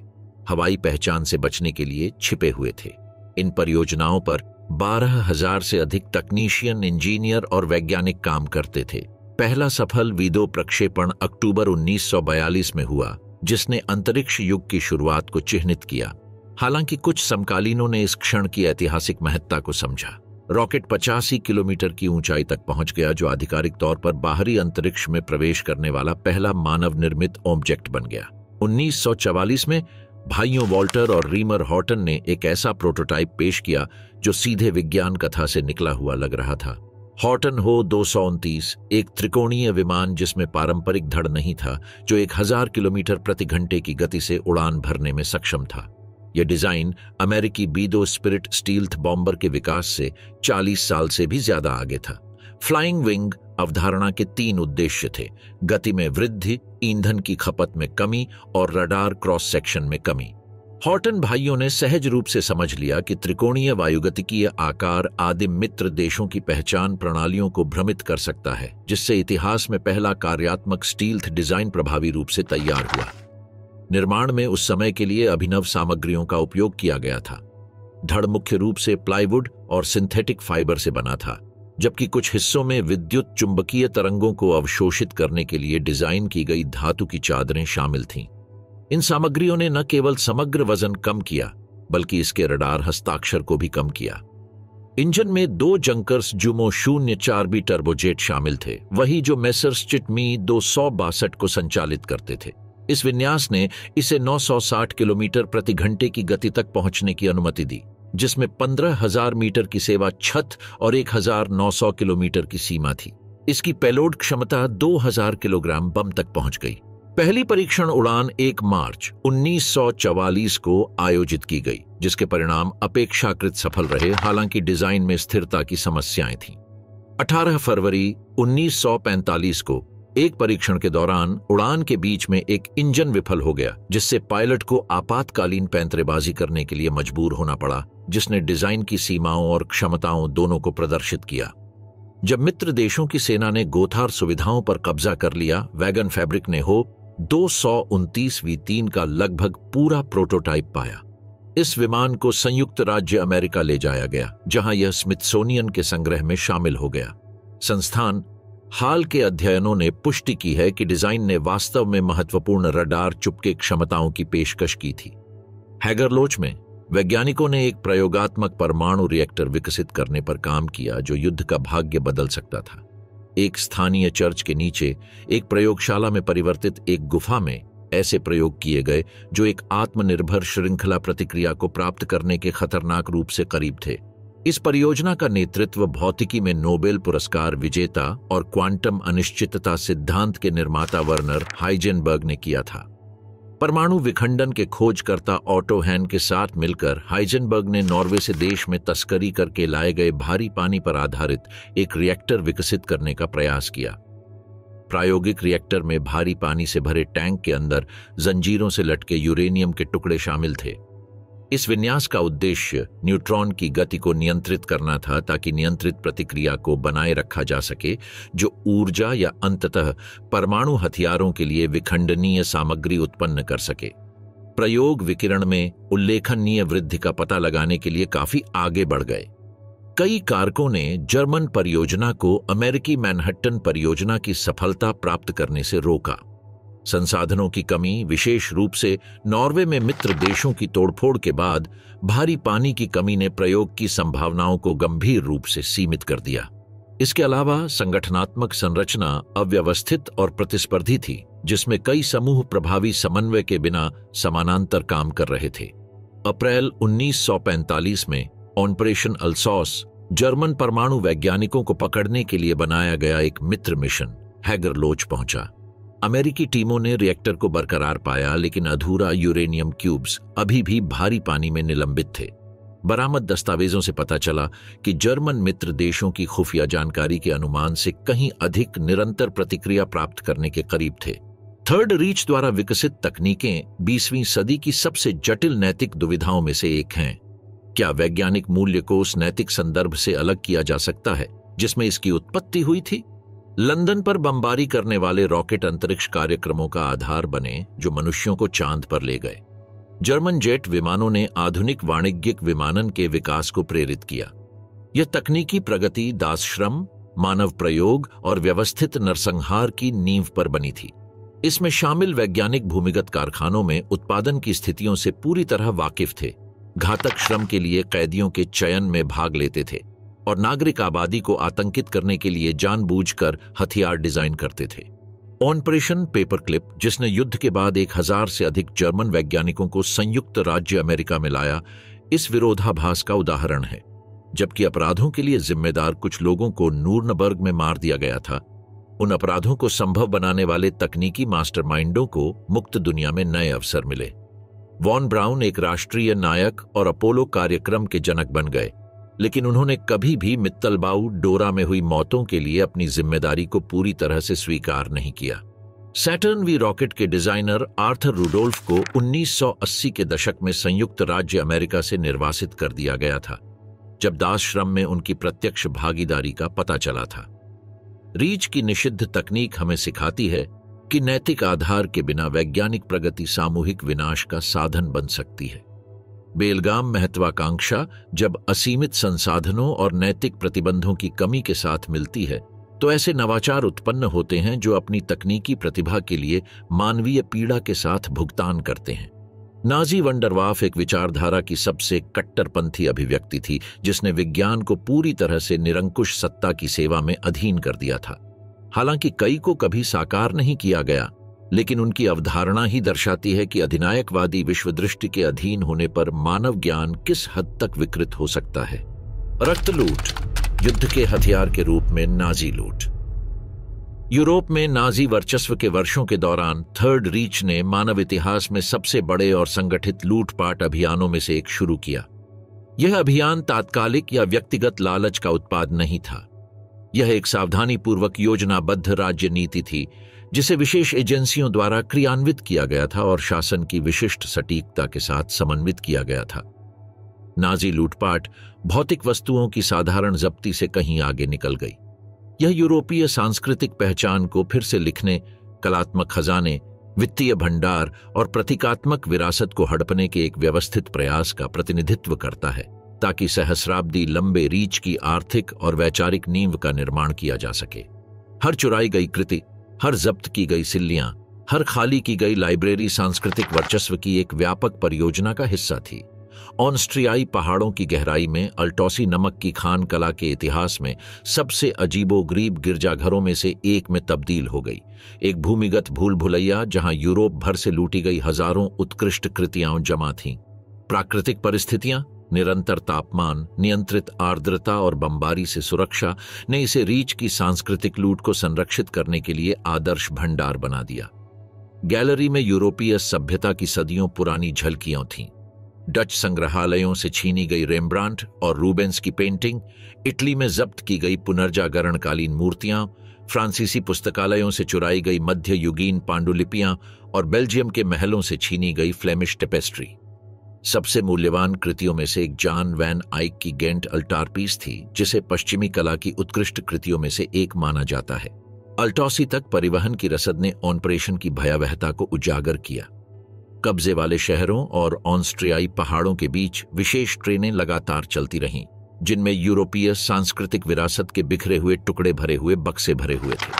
A: हवाई पहचान से बचने के लिए छिपे हुए थे। इन परियोजनाओं पर 12,000 से अधिक तकनीशियन, इंजीनियर और वैज्ञानिक काम करते थे। पहला सफल V2 प्रक्षेपण अक्टूबर 1942 में हुआ, जिसने अंतरिक्ष युग की शुरुआत को चिह्नित किया। हालांकि कुछ समकालीनों ने इस क्षण की ऐतिहासिक महत्ता को समझा। रॉकेट 85 किलोमीटर की ऊंचाई तक पहुंच गया, जो आधिकारिक तौर पर बाहरी अंतरिक्ष में प्रवेश करने वाला पहला मानव निर्मित ऑब्जेक्ट बन गया। 1944 में भाइयों वॉल्टर और रीमर हॉटन ने एक ऐसा प्रोटोटाइप पेश किया जो सीधे विज्ञान कथा से निकला हुआ लग रहा था। हॉटन हो 229 एक त्रिकोणीय विमान जिसमें पारंपरिक धड़ नहीं था, जो 1000 किलोमीटर प्रति घंटे की गति से उड़ान भरने में सक्षम था। यह डिजाइन अमेरिकी B2 स्पिरिट स्टील्थ बॉम्बर के विकास से 40 साल से भी ज्यादा आगे था। फ्लाइंग विंग अवधारणा के 3 उद्देश्य थे: गति में वृद्धि, ईंधन की खपत में कमी और रडार क्रॉस सेक्शन में कमी। हॉटन भाइयों ने सहज रूप से समझ लिया कि त्रिकोणीय वायुगतिकीय आकार आदिम मित्र देशों की पहचान प्रणालियों को भ्रमित कर सकता है, जिससे इतिहास में पहला कार्यात्मक स्टील्थ डिजाइन प्रभावी रूप से तैयार हुआ। निर्माण में उस समय के लिए अभिनव सामग्रियों का उपयोग किया गया था। धड़ मुख्य रूप से प्लाईवुड और सिंथेटिक फाइबर से बना था, जबकि कुछ हिस्सों में विद्युत चुंबकीय तरंगों को अवशोषित करने के लिए डिजाइन की गई धातु की चादरें शामिल थीं। इन सामग्रियों ने न केवल समग्र वजन कम किया, बल्कि इसके रडार हस्ताक्षर को भी कम किया। इंजन में 2 जंकर्स जुमो 04B टर्बोजेट शामिल थे, वही जो मेसर्स चिटमी 262 को संचालित करते थे। इस विन्यास ने इसे 960 किलोमीटर प्रति घंटे की गति तक पहुंचने की अनुमति दी, जिसमें 15,000 मीटर की सेवा छत और 1900 किलोमीटर की सीमा थी। इसकी पेलोड क्षमता 2000 किलोग्राम बम तक पहुंच गई। पहली परीक्षण उड़ान 1 मार्च 1944 को आयोजित की गई, जिसके परिणाम अपेक्षाकृत सफल रहे, हालांकि डिजाइन में स्थिरता की समस्याएं थीं। 18 फरवरी 1945 को एक परीक्षण के दौरान उड़ान के बीच में एक इंजन विफल हो गया, जिससे पायलट को आपातकालीन पैंतरेबाजी करने के लिए मजबूर होना पड़ा, जिसने डिजाइन की सीमाओं और क्षमताओं दोनों को प्रदर्शित किया। जब मित्र देशों की सेना ने गोथार सुविधाओं पर कब्जा कर लिया, वैगन फैब्रिक ने हो 229 V3 का लगभग पूरा प्रोटोटाइप पाया। इस विमान को संयुक्त राज्य अमेरिका ले जाया गया, जहां यह स्मिथसोनियन के संग्रह में शामिल हो गया। संस्थान हाल के अध्ययनों ने पुष्टि की है कि डिजाइन ने वास्तव में महत्वपूर्ण रडार चुपके क्षमताओं की पेशकश की थी। हैगरलोच में वैज्ञानिकों ने एक प्रयोगात्मक परमाणु रिएक्टर विकसित करने पर काम किया, जो युद्ध का भाग्य बदल सकता था। एक स्थानीय चर्च के नीचे एक प्रयोगशाला में परिवर्तित एक गुफा में ऐसे प्रयोग किए गए जो एक आत्मनिर्भर श्रृंखला प्रतिक्रिया को प्राप्त करने के खतरनाक रूप से करीब थे। इस परियोजना का नेतृत्व भौतिकी में नोबेल पुरस्कार विजेता और क्वांटम अनिश्चितता सिद्धांत के निर्माता वर्नर हाइजेनबर्ग ने किया था। परमाणु विखंडन के खोजकर्ता ऑटो हैन के साथ मिलकर हाइजेनबर्ग ने नॉर्वे से देश में तस्करी करके लाए गए भारी पानी पर आधारित एक रिएक्टर विकसित करने का प्रयास किया। प्रायोगिक रिएक्टर में भारी पानी से भरे टैंक के अंदर जंजीरों से लटके यूरेनियम के टुकड़े शामिल थे। इस विन्यास का उद्देश्य न्यूट्रॉन की गति को नियंत्रित करना था ताकि नियंत्रित प्रतिक्रिया को बनाए रखा जा सके जो ऊर्जा या अंततः परमाणु हथियारों के लिए विखंडनीय सामग्री उत्पन्न कर सके। प्रयोग विकिरण में उल्लेखनीय वृद्धि का पता लगाने के लिए काफी आगे बढ़ गए। कई कारकों ने जर्मन परियोजना को अमेरिकी मैनहट्टन परियोजना की सफलता प्राप्त करने से रोका। संसाधनों की कमी, विशेष रूप से नॉर्वे में मित्र देशों की तोड़फोड़ के बाद भारी पानी की कमी ने प्रयोग की संभावनाओं को गंभीर रूप से सीमित कर दिया। इसके अलावा संगठनात्मक संरचना अव्यवस्थित और प्रतिस्पर्धी थी, जिसमें कई समूह प्रभावी समन्वय के बिना समानांतर काम कर रहे थे। अप्रैल 1945 में ऑपरेशन अल्सॉस जर्मन परमाणु वैज्ञानिकों को पकड़ने के लिए बनाया गया एक मित्र मिशन हैगरलोच पहुंचा। अमेरिकी टीमों ने रिएक्टर को बरकरार पाया, लेकिन अधूरा यूरेनियम क्यूब्स अभी भी भारी पानी में निलंबित थे। बरामद दस्तावेजों से पता चला कि जर्मन मित्र देशों की खुफिया जानकारी के अनुमान से कहीं अधिक निरंतर प्रतिक्रिया प्राप्त करने के करीब थे। थर्ड रीच द्वारा विकसित तकनीकें 20वीं सदी की सबसे जटिल नैतिक दुविधाओं में से एक हैं। क्या वैज्ञानिक मूल्य को उस नैतिक संदर्भ से अलग किया जा सकता है जिसमें इसकी उत्पत्ति हुई थी? लंदन पर बमबारी करने वाले रॉकेट अंतरिक्ष कार्यक्रमों का आधार बने जो मनुष्यों को चांद पर ले गए। जर्मन जेट विमानों ने आधुनिक वाणिज्यिक विमानन के विकास को प्रेरित किया। यह तकनीकी प्रगति दासश्रम, मानव प्रयोग और व्यवस्थित नरसंहार की नींव पर बनी थी। इसमें शामिल वैज्ञानिक भूमिगत कारखानों में उत्पादन की स्थितियों से पूरी तरह वाकिफ थे, घातक श्रम के लिए कैदियों के चयन में भाग लेते थे और नागरिक आबादी को आतंकित करने के लिए जानबूझकर हथियार डिजाइन करते थे। ऑपरेशन पेपरक्लिप, जिसने युद्ध के बाद 1000 से अधिक जर्मन वैज्ञानिकों को संयुक्त राज्य अमेरिका में लाया, इस विरोधाभास का उदाहरण है। जबकि अपराधों के लिए जिम्मेदार कुछ लोगों को नूर्नबर्ग में मार दिया गया था, उन अपराधों को संभव बनाने वाले तकनीकी मास्टरमाइंडों को मुक्त दुनिया में नए अवसर मिले। वॉन ब्राउन एक राष्ट्रीय नायक और अपोलो कार्यक्रम के जनक बन गए, लेकिन उन्होंने कभी भी मित्तलबाउ डोरा में हुई मौतों के लिए अपनी जिम्मेदारी को पूरी तरह से स्वीकार नहीं किया। सैटर्न वी रॉकेट के डिजाइनर आर्थर रुडोल्फ को 1980 के दशक में संयुक्त राज्य अमेरिका से निर्वासित कर दिया गया था, जब दासश्रम में उनकी प्रत्यक्ष भागीदारी का पता चला था। रीच की निषिद्ध तकनीक हमें सिखाती है कि नैतिक आधार के बिना वैज्ञानिक प्रगति सामूहिक विनाश का साधन बन सकती है। बेलगाम महत्वाकांक्षा जब असीमित संसाधनों और नैतिक प्रतिबंधों की कमी के साथ मिलती है, तो ऐसे नवाचार उत्पन्न होते हैं जो अपनी तकनीकी प्रतिभा के लिए मानवीय पीड़ा के साथ भुगतान करते हैं। नाजी वंडरवाफ एक विचारधारा की सबसे कट्टरपंथी अभिव्यक्ति थी, जिसने विज्ञान को पूरी तरह से निरंकुश सत्ता की सेवा में अधीन कर दिया था। हालांकि कई को कभी साकार नहीं किया गया, लेकिन उनकी अवधारणा ही दर्शाती है कि अधिनायकवादी विश्वदृष्टि के अधीन होने पर मानव ज्ञान किस हद तक विकृत हो सकता है। रक्त लूट, युद्ध के हथियार के रूप में नाजी लूट। यूरोप में नाजी वर्चस्व के वर्षों के दौरान थर्ड रीच ने मानव इतिहास में सबसे बड़े और संगठित लूटपाट अभियानों में से एक शुरू किया। यह अभियान तात्कालिक या व्यक्तिगत लालच का उत्पाद नहीं था। यह एक सावधानीपूर्वक योजनाबद्ध राज्य नीति थी जिसे विशेष एजेंसियों द्वारा क्रियान्वित किया गया था और शासन की विशिष्ट सटीकता के साथ समन्वित किया गया था। नाजी लूटपाट भौतिक वस्तुओं की साधारण जब्ती से कहीं आगे निकल गई। यह यूरोपीय सांस्कृतिक पहचान को फिर से लिखने, कलात्मक खजाने, वित्तीय भंडार और प्रतीकात्मक विरासत को हड़पने के एक व्यवस्थित प्रयास का प्रतिनिधित्व करता है, ताकि सहस्राब्दी लंबे रीच की आर्थिक और वैचारिक नींव का निर्माण किया जा सके। हर चुराई गई कृति, हर जब्त की गई सिल्लियां, हर खाली की गई लाइब्रेरी सांस्कृतिक वर्चस्व की एक व्यापक परियोजना का हिस्सा थी। ऑस्ट्रियाई पहाड़ों की गहराई में अल्टोसी नमक की खान कला के इतिहास में सबसे अजीबोगरीब गिरजाघरों में से एक में तब्दील हो गई। एक भूमिगत भूल भुलैया जहां यूरोप भर से लूटी गई हजारों उत्कृष्ट कृतियां जमा थीं। प्राकृतिक परिस्थितियां, निरंतर तापमान, नियंत्रित आर्द्रता और बमबारी से सुरक्षा ने इसे रीच की सांस्कृतिक लूट को संरक्षित करने के लिए आदर्श भंडार बना दिया। गैलरी में यूरोपीय सभ्यता की सदियों पुरानी झलकियां थीं। डच संग्रहालयों से छीनी गई रेम्ब्रांट और रूबेंस की पेंटिंग, इटली में जब्त की गई पुनर्जागरणकालीन मूर्तियां, फ्रांसीसी पुस्तकालयों से चुराई गई मध्य युगीन पांडुलिपियां और बेल्जियम के महलों से छीनी गई फ्लेमिश टेपेस्ट्री। सबसे मूल्यवान कृतियों में से एक जॉन वैन आइक की गेंट अल्टारपीस थी, जिसे पश्चिमी कला की उत्कृष्ट कृतियों में से एक माना जाता है। अल्टॉसी तक परिवहन की रसद ने ऑपरेशन की भयावहता को उजागर किया। कब्जे वाले शहरों और ऑस्ट्रियाई पहाड़ों के बीच विशेष ट्रेनें लगातार चलती रहीं, जिनमें यूरोपीय सांस्कृतिक विरासत के बिखरे हुए टुकड़े भरे हुए बक्से भरे हुए थे।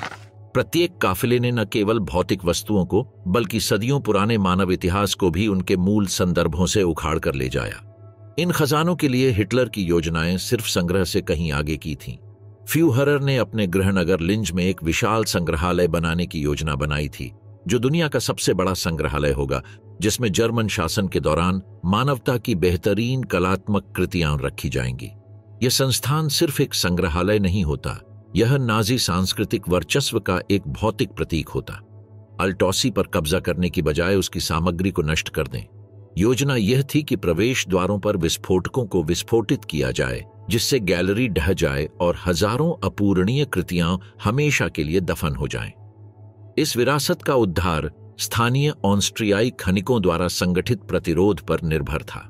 A: प्रत्येक काफिले ने न केवल भौतिक वस्तुओं को बल्कि सदियों पुराने मानव इतिहास को भी उनके मूल संदर्भों से उखाड़ कर ले जाया। इन खजानों के लिए हिटलर की योजनाएं सिर्फ संग्रह से कहीं आगे की थीं। फ्यूहरर ने अपने गृहनगर लिंज में एक विशाल संग्रहालय बनाने की योजना बनाई थी, जो दुनिया का सबसे बड़ा संग्रहालय होगा, जिसमें जर्मन शासन के दौरान मानवता की बेहतरीन कलात्मक कृतियां रखी जाएंगी। यह संस्थान सिर्फ एक संग्रहालय नहीं होता, यह नाजी सांस्कृतिक वर्चस्व का एक भौतिक प्रतीक होता। अल्टॉसी पर कब्जा करने की बजाय उसकी सामग्री को नष्ट कर दें। योजना यह थी कि प्रवेश द्वारों पर विस्फोटकों को विस्फोटित किया जाए, जिससे गैलरी ढह जाए और हजारों अपूरणीय कृतियां हमेशा के लिए दफन हो जाएं। इस विरासत का उद्धार स्थानीय ऑस्ट्रियाई खनिकों द्वारा संगठित प्रतिरोध पर निर्भर था।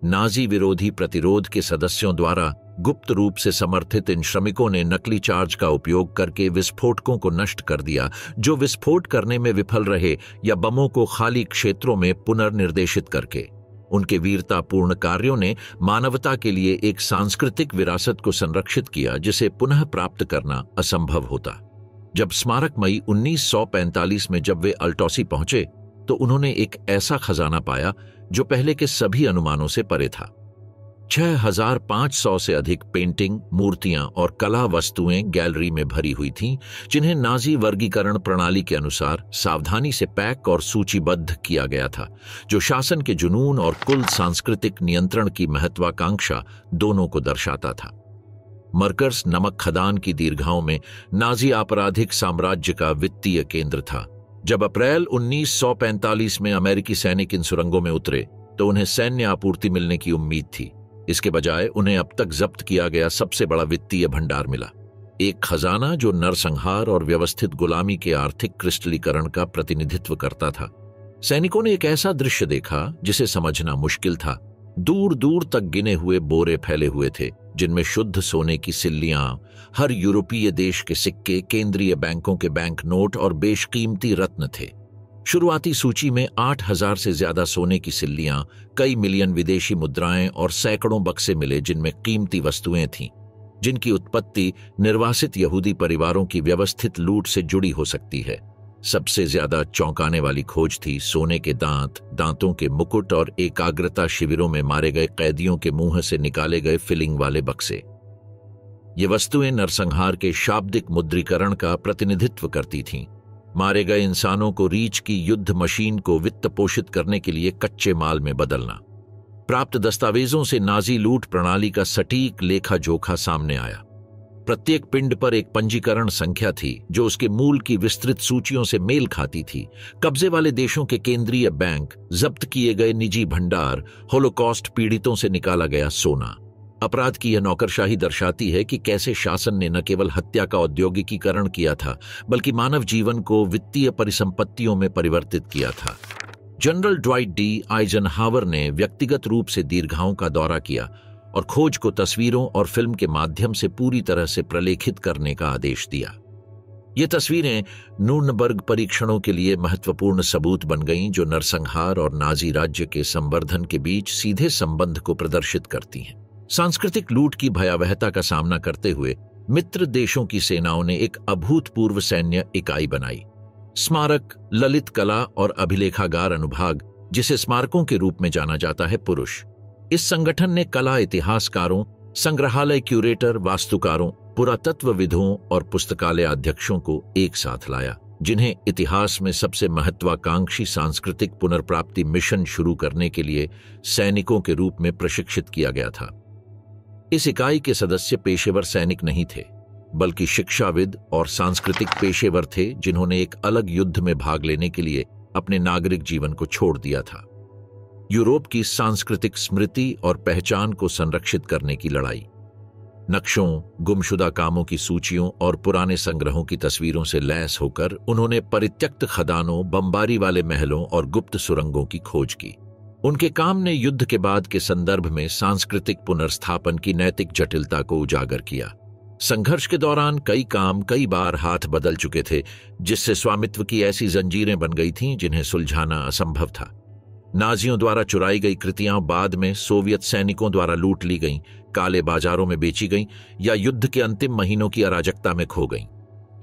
A: नाजी विरोधी प्रतिरोध के सदस्यों द्वारा गुप्त रूप से समर्थित इन श्रमिकों ने नकली चार्ज का उपयोग करके विस्फोटकों को नष्ट कर दिया, जो विस्फोट करने में विफल रहे, या बमों को खाली क्षेत्रों में पुनर्निर्देशित करके। उनके वीरतापूर्ण कार्यों ने मानवता के लिए एक सांस्कृतिक विरासत को संरक्षित किया, जिसे पुनः प्राप्त करना असंभव होता। जब स्मारक मई 1945 में जब वे अल्टॉसी पहुंचे, तो उन्होंने एक ऐसा खजाना पाया जो पहले के सभी अनुमानों से परे था। 6500 से अधिक पेंटिंग, मूर्तियां और कला वस्तुएं गैलरी में भरी हुई थीं, जिन्हें नाजी वर्गीकरण प्रणाली के अनुसार सावधानी से पैक और सूचीबद्ध किया गया था, जो शासन के जुनून और कुल सांस्कृतिक नियंत्रण की महत्वाकांक्षा दोनों को दर्शाता था। मर्कर्स नमक खदान की दीर्घाओं में नाजी आपराधिक साम्राज्य का वित्तीय केंद्र था। जब अप्रैल 1945 में अमेरिकी सैनिक इन सुरंगों में उतरे, तो उन्हें सैन्य आपूर्ति मिलने की उम्मीद थी। इसके बजाय उन्हें अब तक जब्त किया गया सबसे बड़ा वित्तीय भंडार मिला, एक खजाना जो नरसंहार और व्यवस्थित गुलामी के आर्थिक क्रिस्टलीकरण का प्रतिनिधित्व करता था। सैनिकों ने एक ऐसा दृश्य देखा जिसे समझना मुश्किल था। दूर दूर तक गिने हुए बोरे फैले हुए थे, जिनमें शुद्ध सोने की सिल्लियां, हर यूरोपीय देश के सिक्के, केंद्रीय बैंकों के बैंक नोट और बेशकीमती रत्न थे। शुरुआती सूची में 8000 से ज्यादा सोने की सिल्लियां, कई मिलियन विदेशी मुद्राएं और सैकड़ों बक्से मिले, जिनमें कीमती वस्तुएं थीं, जिनकी उत्पत्ति निर्वासित यहूदी परिवारों की व्यवस्थित लूट से जुड़ी हो सकती है। सबसे ज्यादा चौंकाने वाली खोज थी सोने के दांत, दांतों के मुकुट और एकाग्रता शिविरों में मारे गए कैदियों के मुंह से निकाले गए फिलिंग वाले बक्से। ये वस्तुएं नरसंहार के शाब्दिक मुद्रीकरण का प्रतिनिधित्व करती थीं। मारे गए इंसानों को रीच की युद्ध मशीन को वित्त पोषित करने के लिए कच्चे माल में बदलना। प्राप्त दस्तावेजों से नाजी लूट प्रणाली का सटीक लेखा जोखा सामने आया। प्रत्येक पिंड पर एक पंजीकरण संख्या थी जो उसके मूल की विस्तृत सूचियों से मेल खाती थी। कब्जे वाले देशों के केंद्रीय बैंक, जब्त किए गए निजी भंडार, होलोकॉस्ट पीड़ितों से निकाला गया सोना। अपराध की यह नौकरशाही दर्शाती है कि कैसे शासन ने न केवल हत्या का औद्योगिकीकरण किया था, बल्कि मानव जीवन को वित्तीय परिसंपत्तियों में परिवर्तित किया था। जनरल ड्वाइट डी आइजनहावर ने व्यक्तिगत रूप से दीर्घाओं का दौरा किया और खोज को तस्वीरों और फिल्म के माध्यम से पूरी तरह से प्रलेखित करने का आदेश दिया। ये तस्वीरें नूर्नबर्ग परीक्षणों के लिए महत्वपूर्ण सबूत बन गईं, जो नरसंहार और नाजी राज्य के संवर्धन के बीच सीधे संबंध को प्रदर्शित करती हैं। सांस्कृतिक लूट की भयावहता का सामना करते हुए मित्र देशों की सेनाओं ने एक अभूतपूर्व सैन्य इकाई बनाई। स्मारक, ललित कला और अभिलेखागार अनुभाग, जिसे स्मारकों के रूप में जाना जाता है, पुरुष। इस संगठन ने कला इतिहासकारों, संग्रहालय क्यूरेटर, वास्तुकारों, पुरातत्वविदों और पुस्तकालय अध्यक्षों को एक साथ लाया, जिन्हें इतिहास में सबसे महत्वाकांक्षी सांस्कृतिक पुनर्प्राप्ति मिशन शुरू करने के लिए सैनिकों के रूप में प्रशिक्षित किया गया था। इस इकाई के सदस्य पेशेवर सैनिक नहीं थे, बल्कि शिक्षाविद और सांस्कृतिक पेशेवर थे जिन्होंने एक अलग युद्ध में भाग लेने के लिए अपने नागरिक जीवन को छोड़ दिया था। यूरोप की सांस्कृतिक स्मृति और पहचान को संरक्षित करने की लड़ाई। नक्शों, गुमशुदा कामों की सूचियों और पुराने संग्रहों की तस्वीरों से लैस होकर उन्होंने परित्यक्त खदानों, बमबारी वाले महलों और गुप्त सुरंगों की खोज की। उनके काम ने युद्ध के बाद के संदर्भ में सांस्कृतिक पुनर्स्थापन की नैतिक जटिलता को उजागर किया। संघर्ष के दौरान कई काम कई बार हाथ बदल चुके थे, जिससे स्वामित्व की ऐसी जंजीरें बन गई थीं जिन्हें सुलझाना असंभव था। नाजियों द्वारा चुराई गई कृतियां बाद में सोवियत सैनिकों द्वारा लूट ली गईं, काले बाजारों में बेची गईं या युद्ध के अंतिम महीनों की अराजकता में खो गईं।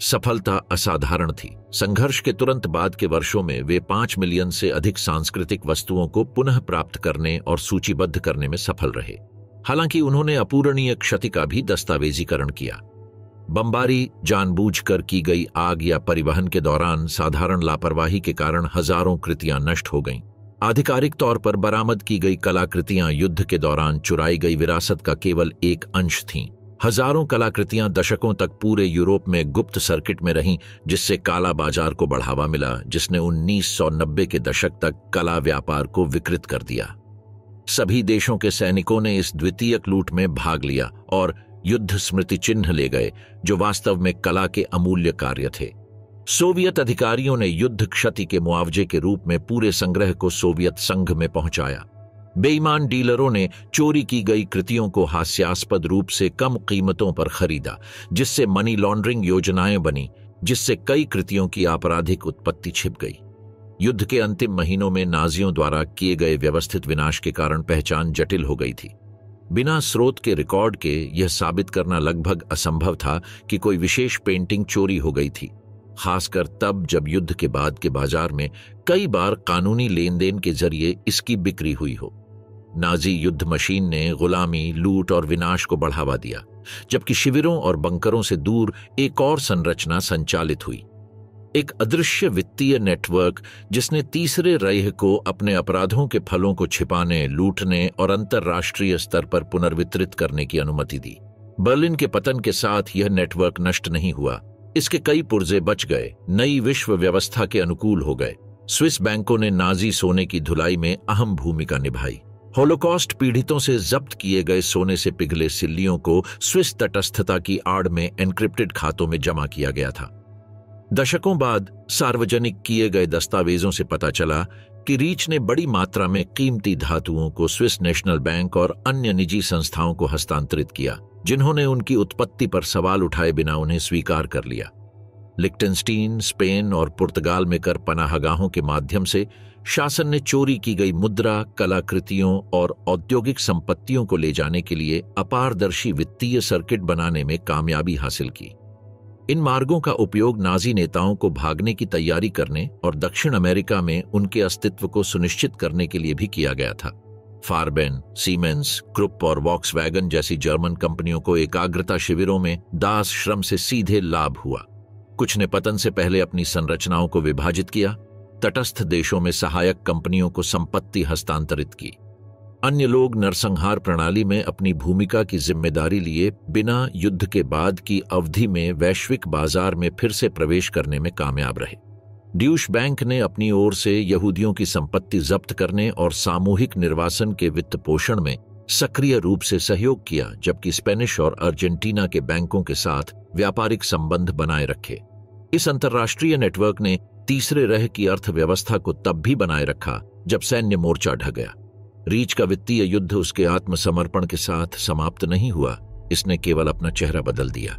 A: सफलता असाधारण थी। संघर्ष के तुरंत बाद के वर्षों में वे 5 मिलियन से अधिक सांस्कृतिक वस्तुओं को पुनः प्राप्त करने और सूचीबद्ध करने में सफल रहे। हालांकि उन्होंने अपूरणीय क्षति का भी दस्तावेजीकरण किया। बमबारी, जानबूझकर की गई आग या परिवहन के दौरान साधारण लापरवाही के कारण हजारों कृतियां नष्ट हो गईं। आधिकारिक तौर पर बरामद की गई कलाकृतियां युद्ध के दौरान चुराई गई विरासत का केवल एक अंश थीं। हजारों कलाकृतियां दशकों तक पूरे यूरोप में गुप्त सर्किट में रहीं, जिससे काला बाजार को बढ़ावा मिला, जिसने 1990 के दशक तक कला व्यापार को विकृत कर दिया। सभी देशों के सैनिकों ने इस द्वितीयक लूट में भाग लिया और युद्ध स्मृति चिन्ह ले गए, जो वास्तव में कला के अमूल्य कार्य थे। सोवियत अधिकारियों ने युद्ध क्षति के मुआवजे के रूप में पूरे संग्रह को सोवियत संघ में पहुंचाया। बेईमान डीलरों ने चोरी की गई कृतियों को हास्यास्पद रूप से कम कीमतों पर खरीदा, जिससे मनी लॉन्ड्रिंग योजनाएं बनी, जिससे कई कृतियों की आपराधिक उत्पत्ति छिप गई। युद्ध के अंतिम महीनों में नाजियों द्वारा किए गए व्यवस्थित विनाश के कारण पहचान जटिल हो गई थी। बिना स्रोत के रिकॉर्ड के यह साबित करना लगभग असंभव था कि कोई विशेष पेंटिंग चोरी हो गई थी, खासकर तब जब युद्ध के बाद के बाजार में कई बार कानूनी लेन देन के जरिए इसकी बिक्री हुई हो। नाजी युद्ध मशीन ने गुलामी, लूट और विनाश को बढ़ावा दिया, जबकि शिविरों और बंकरों से दूर एक और संरचना संचालित हुई, एक अदृश्य वित्तीय नेटवर्क जिसने तीसरे राइह को अपने अपराधों के फलों को छिपाने, लूटने और अंतर्राष्ट्रीय स्तर पर पुनर्वितरित करने की अनुमति दी। बर्लिन के पतन के साथ यह नेटवर्क नष्ट नहीं हुआ, इसके कई पुर्जे बच गए, नई विश्व व्यवस्था के अनुकूल हो गए। स्विस बैंकों ने नाजी सोने की धुलाई में अहम भूमिका निभाई। होलोकॉस्ट पीड़ितों से जब्त किए गए सोने से पिघले सिल्लियों को स्विस तटस्थता की आड़ में एन्क्रिप्टेड खातों में जमा किया गया था। दशकों बाद सार्वजनिक किए गए दस्तावेजों से पता चला कि रीच ने बड़ी मात्रा में कीमती धातुओं को स्विस नेशनल बैंक और अन्य निजी संस्थाओं को हस्तांतरित किया, जिन्होंने उनकी उत्पत्ति पर सवाल उठाए बिना उन्हें स्वीकार कर लिया। लिक्टेनस्टीन, स्पेन और पुर्तगाल में कर पनाहगाहों के माध्यम से शासन ने चोरी की गई मुद्रा, कलाकृतियों और औद्योगिक संपत्तियों को ले जाने के लिए अपारदर्शी वित्तीय सर्किट बनाने में कामयाबी हासिल की। इन मार्गों का उपयोग नाजी नेताओं को भागने की तैयारी करने और दक्षिण अमेरिका में उनके अस्तित्व को सुनिश्चित करने के लिए भी किया गया था। फारबेन, सीमेंस, क्रुप और वॉक्सवैगन जैसी जर्मन कंपनियों को एकाग्रता शिविरों में दास श्रम से सीधे लाभ हुआ। कुछ ने पतन से पहले अपनी संरचनाओं को विभाजित किया, तटस्थ देशों में सहायक कंपनियों को संपत्ति हस्तांतरित की। अन्य लोग नरसंहार प्रणाली में अपनी भूमिका की जिम्मेदारी लिए बिना युद्ध के बाद की अवधि में वैश्विक बाजार में फिर से प्रवेश करने में कामयाब रहे। ड्यूश बैंक ने अपनी ओर से यहूदियों की संपत्ति जब्त करने और सामूहिक निर्वासन के वित्त पोषण में सक्रिय रूप से सहयोग किया, जबकि स्पेनिश और अर्जेंटीना के बैंकों के साथ व्यापारिक संबंध बनाए रखे। इस अंतर्राष्ट्रीय नेटवर्क ने तीसरे रह की अर्थव्यवस्था को तब भी बनाए रखा जब सैन्य मोर्चा ढह गया। रीच का वित्तीय युद्ध उसके आत्मसमर्पण के साथ समाप्त नहीं हुआ, इसने केवल अपना चेहरा बदल दिया।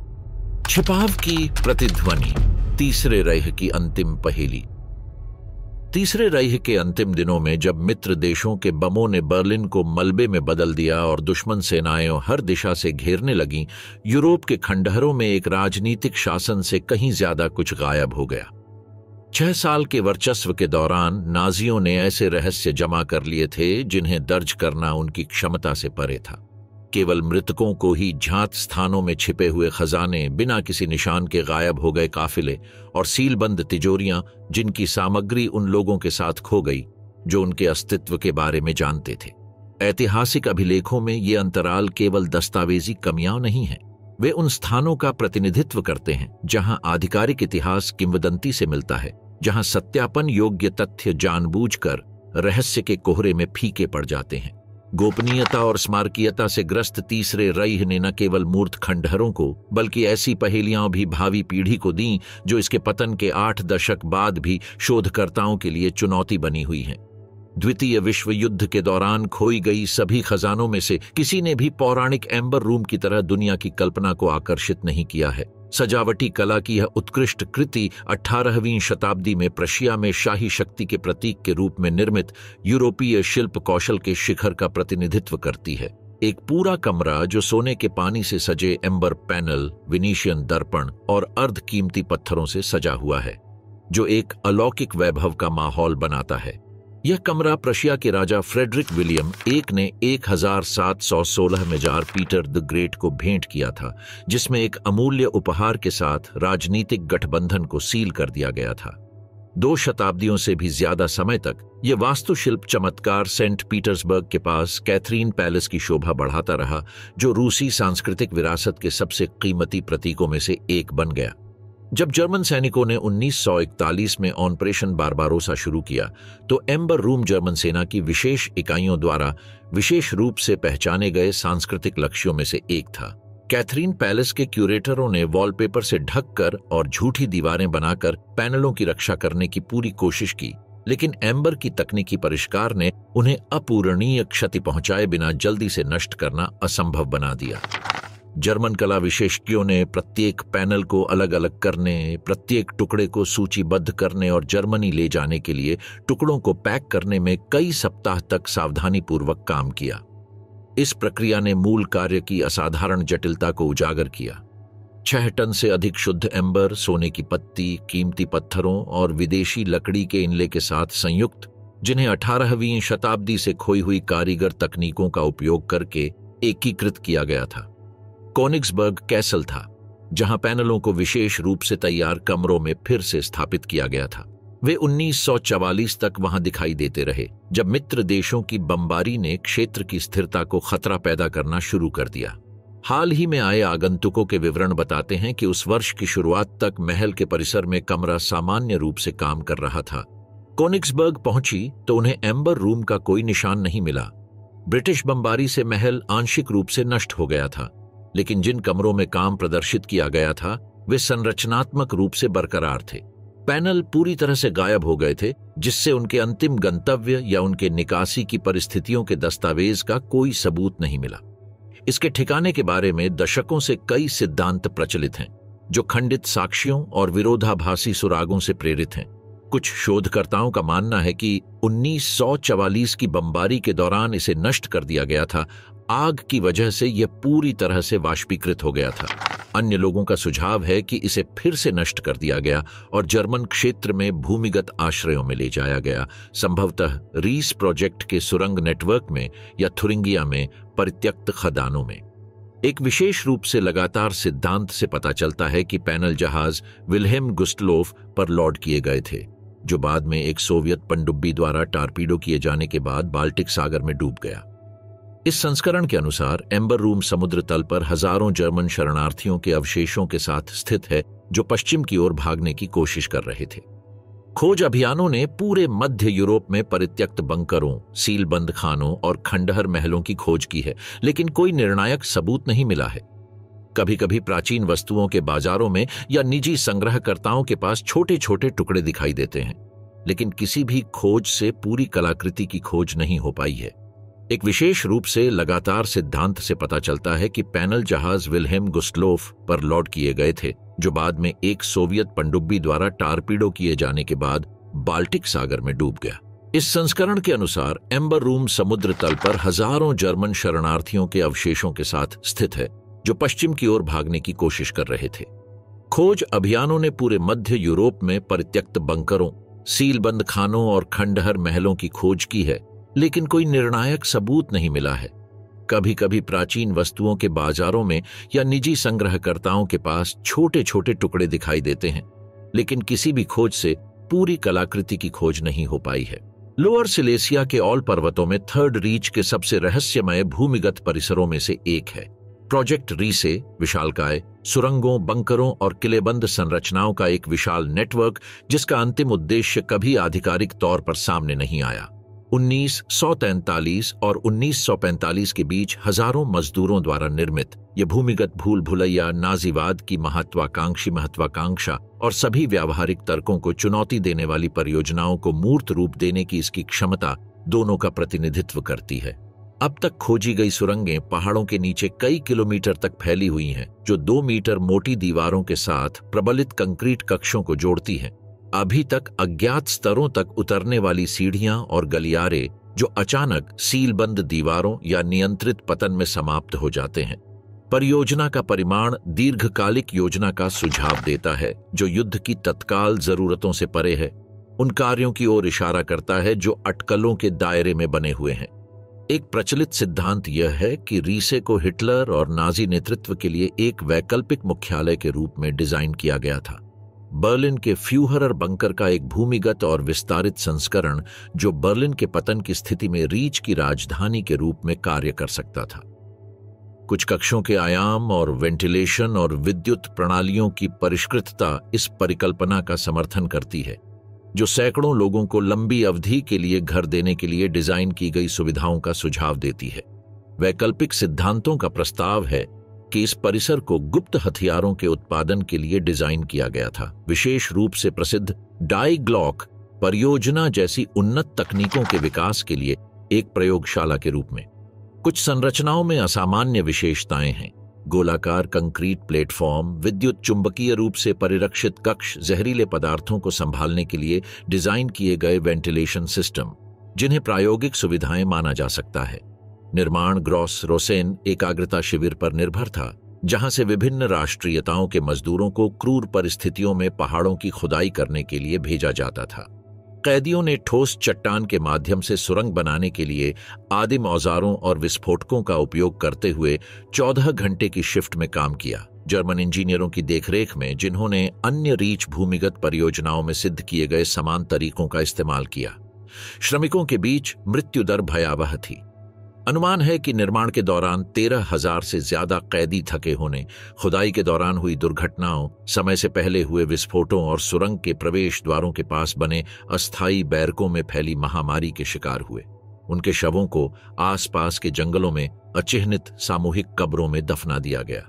A: छिपाव की प्रतिध्वनि, तीसरे राइह की अंतिम पहेली। तीसरे राइह के अंतिम दिनों में जब मित्र देशों के बमों ने बर्लिन को मलबे में बदल दिया और दुश्मन सेनाएं हर दिशा से घेरने लगीं, यूरोप के खंडहरों में एक राजनीतिक शासन से कहीं ज्यादा कुछ गायब हो गया। 6 साल के वर्चस्व के दौरान नाजियों ने ऐसे रहस्य जमा कर लिए थे जिन्हें दर्ज करना उनकी क्षमता से परे था। केवल मृतकों को ही ज्ञात स्थानों में छिपे हुए खजाने, बिना किसी निशान के गायब हो गए काफिले और सीलबंद तिजोरियां जिनकी सामग्री उन लोगों के साथ खो गई जो उनके अस्तित्व के बारे में जानते थे। ऐतिहासिक अभिलेखों में ये अंतराल केवल दस्तावेजी कमियां नहीं है, वे उन स्थानों का प्रतिनिधित्व करते हैं जहां आधिकारिक इतिहास किंवदंती से मिलता है, जहां सत्यापन योग्य तथ्य जानबूझकर रहस्य के कोहरे में फीके पड़ जाते हैं। गोपनीयता और स्मारकीयता से ग्रस्त तीसरे रईह ने न केवल मूर्त खंडहरों को बल्कि ऐसी पहेलियां भी भावी पीढ़ी को दी जो इसके पतन के 8 दशक बाद भी शोधकर्ताओं के लिए चुनौती बनी हुई हैं। द्वितीय विश्व युद्ध के दौरान खोई गई सभी खजानों में से किसी ने भी पौराणिक एम्बर रूम की तरह दुनिया की कल्पना को आकर्षित नहीं किया है। सजावटी कला की यह उत्कृष्ट कृति 18वीं शताब्दी में प्रशिया में शाही शक्ति के प्रतीक के रूप में निर्मित यूरोपीय शिल्प कौशल के शिखर का प्रतिनिधित्व करती है। एक पूरा कमरा जो सोने के पानी से सजे एम्बर पैनल, विनीशियन दर्पण और अर्ध कीमती पत्थरों से सजा हुआ है, जो एक अलौकिक वैभव का माहौल बनाता है। यह कमरा प्रशिया के राजा फ्रेडरिक विलियम एक ने 1716 में जार पीटर द ग्रेट को भेंट किया था, जिसमें एक अमूल्य उपहार के साथ राजनीतिक गठबंधन को सील कर दिया गया था। 2 शताब्दियों से भी ज्यादा समय तक यह वास्तुशिल्प चमत्कार सेंट पीटर्सबर्ग के पास कैथरीन पैलेस की शोभा बढ़ाता रहा, जो रूसी सांस्कृतिक विरासत के सबसे कीमती प्रतीकों में से एक बन गया। जब जर्मन सैनिकों ने 1941 में ऑपरेशन बारबारोसा शुरू किया, तो एम्बर रूम जर्मन सेना की विशेष इकाइयों द्वारा विशेष रूप से पहचाने गए सांस्कृतिक लक्ष्यों में से एक था। कैथरीन पैलेस के क्यूरेटरों ने वॉलपेपर से ढककर और झूठी दीवारें बनाकर पैनलों की रक्षा करने की पूरी कोशिश की, लेकिन एम्बर की तकनीकी परिष्कार ने उन्हें अपूरणीय क्षति पहुंचाए बिना जल्दी से नष्ट करना असंभव बना दिया। जर्मन कला विशेषज्ञों ने प्रत्येक पैनल को अलग अलग करने, प्रत्येक टुकड़े को सूचीबद्ध करने और जर्मनी ले जाने के लिए टुकड़ों को पैक करने में कई सप्ताह तक सावधानीपूर्वक काम किया। इस प्रक्रिया ने मूल कार्य की असाधारण जटिलता को उजागर किया। 6 टन से अधिक शुद्ध एम्बर, सोने की पत्ती, कीमती पत्थरों और विदेशी लकड़ी के इनले के साथ संयुक्त, जिन्हें 18वीं शताब्दी से खोई हुई कारीगर तकनीकों का उपयोग करके एकीकृत किया गया था। कोनिग्सबर्ग कैसल था, जहां पैनलों को विशेष रूप से तैयार कमरों में फिर से स्थापित किया गया था। वे 1944 तक वहां दिखाई देते रहे, जब मित्र देशों की बमबारी ने क्षेत्र की स्थिरता को खतरा पैदा करना शुरू कर दिया। हाल ही में आए आगंतुकों के विवरण बताते हैं कि उस वर्ष की शुरुआत तक महल के परिसर में कमरा सामान्य रूप से काम कर रहा था। कोनिग्सबर्ग पहुंची तो उन्हें एम्बर रूम का कोई निशान नहीं मिला। ब्रिटिश बमबारी से महल आंशिक रूप से नष्ट हो गया था, लेकिन जिन कमरों में काम प्रदर्शित किया गया था वे संरचनात्मक रूप से बरकरार थे। पैनल पूरी तरह से गायब हो गए थे, जिससे उनके अंतिम गंतव्य या उनके निकासी की परिस्थितियों के दस्तावेज का कोई सबूत नहीं मिला। इसके ठिकाने के बारे में दशकों से कई सिद्धांत प्रचलित हैं, जो खंडित साक्ष्यों और विरोधाभासी सुरागों से प्रेरित हैं। कुछ शोधकर्ताओं का मानना है कि 1944 की बमबारी के दौरान इसे नष्ट कर दिया गया था। आग की वजह से यह पूरी तरह से वाष्पीकृत हो गया था। अन्य लोगों का सुझाव है कि इसे फिर से नष्ट कर दिया गया और जर्मन क्षेत्र में भूमिगत आश्रयों में ले जाया गया, संभवतः रीस प्रोजेक्ट के सुरंग नेटवर्क में या थुरिंगिया में परित्यक्त खदानों में। एक विशेष रूप से लगातार सिद्धांत से पता चलता है कि पैनल जहाज विल्हेम गुस्टलोफ पर लॉन्च किए गए थे, जो बाद में एक सोवियत पनडुब्बी द्वारा टारपीडो किए जाने के बाद बाल्टिक सागर में डूब गया। इस संस्करण के अनुसार एम्बर रूम समुद्र तल पर हजारों जर्मन शरणार्थियों के अवशेषों के साथ स्थित है, जो पश्चिम की ओर भागने की कोशिश कर रहे थे। खोज अभियानों ने पूरे मध्य यूरोप में परित्यक्त बंकरों, सीलबंद खानों और खंडहर महलों की खोज की है, लेकिन कोई निर्णायक सबूत नहीं मिला है। कभी कभी प्राचीन वस्तुओं के बाजारों में या निजी संग्रहकर्ताओं के पास छोटे छोटे टुकड़े दिखाई देते हैं, लेकिन किसी भी खोज से पूरी कलाकृति की खोज नहीं हो पाई है। एक विशेष रूप से लगातार सिद्धांत से पता चलता है कि पैनल जहाज विल्हेम गुस्टलोफ पर लॉन्च किए गए थे, जो बाद में एक सोवियत पनडुब्बी द्वारा टारपीडो किए जाने के बाद बाल्टिक सागर में डूब गया। इस संस्करण के अनुसार एम्बर रूम समुद्र तल पर हजारों जर्मन शरणार्थियों के अवशेषों के साथ स्थित है, जो पश्चिम की ओर भागने की कोशिश कर रहे थे। खोज अभियानों ने पूरे मध्य यूरोप में परित्यक्त बंकरों, सीलबंद खानों और खंडहर महलों की खोज की है, लेकिन कोई निर्णायक सबूत नहीं मिला है। कभी कभी प्राचीन वस्तुओं के बाजारों में या निजी संग्रहकर्ताओं के पास छोटे छोटे टुकड़े दिखाई देते हैं, लेकिन किसी भी खोज से पूरी कलाकृति की खोज नहीं हो पाई है। लोअर सिलेसिया के ऑल पर्वतों में थर्ड रीच के सबसे रहस्यमय भूमिगत परिसरों में से एक है। प्रोजेक्ट रीसे विशालकाय, सुरंगों, बंकरों और किलेबंद संरचनाओं का एक विशाल नेटवर्क जिसका अंतिम उद्देश्य कभी आधिकारिक तौर पर सामने नहीं आया। 1943 और 1945 के बीच हजारों मजदूरों द्वारा निर्मित यह भूमिगत भूल भुलैया नाजीवाद की महत्वाकांक्षा और सभी व्यावहारिक तर्कों को चुनौती देने वाली परियोजनाओं को मूर्त रूप देने की इसकी क्षमता दोनों का प्रतिनिधित्व करती है। अब तक खोजी गई सुरंगें पहाड़ों के नीचे कई किलोमीटर तक फैली हुई हैं, जो 2 मीटर मोटी दीवारों के साथ प्रबलित कंक्रीट कक्षों को जोड़ती हैं। अभी तक अज्ञात स्तरों तक उतरने वाली सीढ़ियां और गलियारे जो अचानक सीलबंद दीवारों या नियंत्रित पतन में समाप्त हो जाते हैं। परियोजना का परिमाण दीर्घकालिक योजना का सुझाव देता है जो युद्ध की तत्काल जरूरतों से परे है, उन कार्यों की ओर इशारा करता है जो अटकलों के दायरे में बने हुए हैं। एक प्रचलित सिद्धांत यह है कि रीसे को हिटलर और नाजी नेतृत्व के लिए एक वैकल्पिक मुख्यालय के रूप में डिजाइन किया गया था। बर्लिन के फ्यूहरर बंकर का एक भूमिगत और विस्तारित संस्करण जो बर्लिन के पतन की स्थिति में रीच की राजधानी के रूप में कार्य कर सकता था। कुछ कक्षों के आयाम और वेंटिलेशन और विद्युत प्रणालियों की परिष्कृतता इस परिकल्पना का समर्थन करती है, जो सैकड़ों लोगों को लंबी अवधि के लिए घर देने के लिए डिजाइन की गई सुविधाओं का सुझाव देती है। वैकल्पिक सिद्धांतों का प्रस्ताव है कि इस परिसर को गुप्त हथियारों के उत्पादन के लिए डिजाइन किया गया था, विशेष रूप से प्रसिद्ध डाई ग्लॉक परियोजना जैसी उन्नत तकनीकों के विकास के लिए एक प्रयोगशाला के रूप में। कुछ संरचनाओं में असामान्य विशेषताएं हैं। गोलाकार कंक्रीट प्लेटफॉर्म, विद्युत चुंबकीय रूप से परिरक्षित कक्ष, जहरीले पदार्थों को संभालने के लिए डिजाइन किए गए वेंटिलेशन सिस्टम, जिन्हें प्रायोगिक सुविधाएं माना जा सकता है। निर्माण ग्रॉस रोसेन एकाग्रता शिविर पर निर्भर था, जहां से विभिन्न राष्ट्रीयताओं के मजदूरों को क्रूर परिस्थितियों में पहाड़ों की खुदाई करने के लिए भेजा जाता था। कैदियों ने ठोस चट्टान के माध्यम से सुरंग बनाने के लिए आदिम औजारों और विस्फोटकों का उपयोग करते हुए 14 घंटे की शिफ्ट में काम किया। जर्मन इंजीनियरों की देखरेख में, जिन्होंने अन्य रीच भूमिगत परियोजनाओं में सिद्ध किए गए समान तरीकों का इस्तेमाल किया। श्रमिकों के बीच मृत्यु दर भयावह थी। अनुमान है कि निर्माण के दौरान 13,000 से ज्यादा कैदी थके होने, खुदाई के दौरान हुई दुर्घटनाओं, समय से पहले हुए विस्फोटों और सुरंग के प्रवेश द्वारों के पास बने अस्थायी बैरकों में फैली महामारी के शिकार हुए। उनके शवों को आसपास के जंगलों में अचिह्नित सामूहिक कब्रों में दफना दिया गया।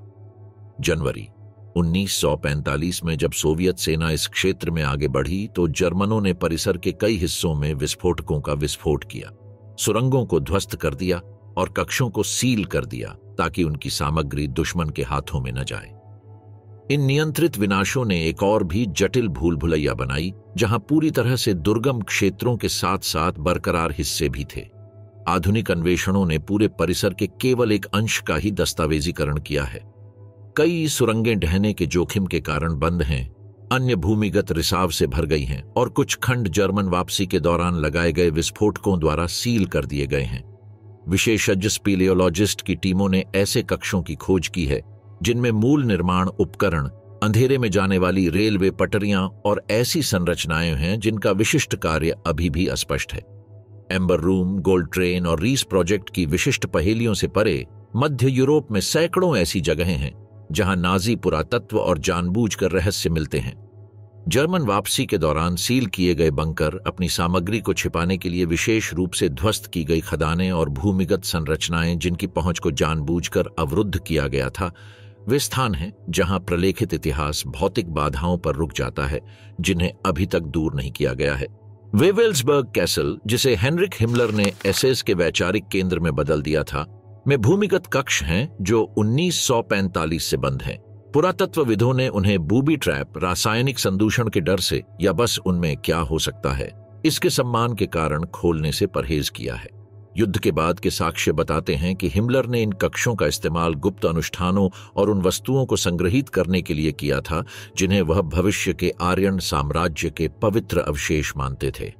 A: जनवरी 1945 में जब सोवियत सेना इस क्षेत्र में आगे बढ़ी तो जर्मनों ने परिसर के कई हिस्सों में विस्फोटकों का विस्फोट किया, सुरंगों को ध्वस्त कर दिया और कक्षों को सील कर दिया ताकि उनकी सामग्री दुश्मन के हाथों में न जाए। इन नियंत्रित विनाशों ने एक और भी जटिल भूल भुलैया बनाई, जहां पूरी तरह से दुर्गम क्षेत्रों के साथ साथ बरकरार हिस्से भी थे। आधुनिक अन्वेषणों ने पूरे परिसर के केवल एक अंश का ही दस्तावेजीकरण किया है। कई सुरंगें ढहने के जोखिम के कारण बंद हैं, अन्य भूमिगत रिसाव से भर गई हैं और कुछ खंड जर्मन वापसी के दौरान लगाए गए विस्फोटकों द्वारा सील कर दिए गए हैं। विशेषज्ञ स्पीलियोलॉजिस्ट की टीमों ने ऐसे कक्षों की खोज की है जिनमें मूल निर्माण उपकरण, अंधेरे में जाने वाली रेलवे पटरियां और ऐसी संरचनाएं हैं जिनका विशिष्ट कार्य अभी भी अस्पष्ट है। एम्बर रूम, गोल्ड ट्रेन और रीस प्रोजेक्ट की विशिष्ट पहेलियों से परे मध्य यूरोप में सैकड़ों ऐसी जगहें हैं जहां नाजी पुरातत्व और जानबूझकर रहस्य मिलते हैं। जर्मन वापसी के दौरान सील किए गए बंकर, अपनी सामग्री को छिपाने के लिए विशेष रूप से ध्वस्त की गई खदानें और भूमिगत संरचनाएं जिनकी पहुंच को जानबूझकर अवरुद्ध किया गया था, वे स्थान हैं जहां प्रलेखित इतिहास भौतिक बाधाओं पर रुक जाता है जिन्हें अभी तक दूर नहीं किया गया है। वेवेल्सबर्ग कैसल, जिसे हेनरिक हिमलर ने एसएस के वैचारिक केंद्र में बदल दिया था, में भूमिगत कक्ष हैं जो 1945 से बंद हैं। पुरातत्वविदों ने उन्हें बूबी ट्रैप, रासायनिक संदूषण के डर से या बस उनमें क्या हो सकता है इसके सम्मान के कारण खोलने से परहेज किया है। युद्ध के बाद के साक्ष्य बताते हैं कि हिमलर ने इन कक्षों का इस्तेमाल गुप्त अनुष्ठानों और उन वस्तुओं को संग्रहित करने के लिए किया था जिन्हें वह भविष्य के आर्यन साम्राज्य के पवित्र अवशेष मानते थे।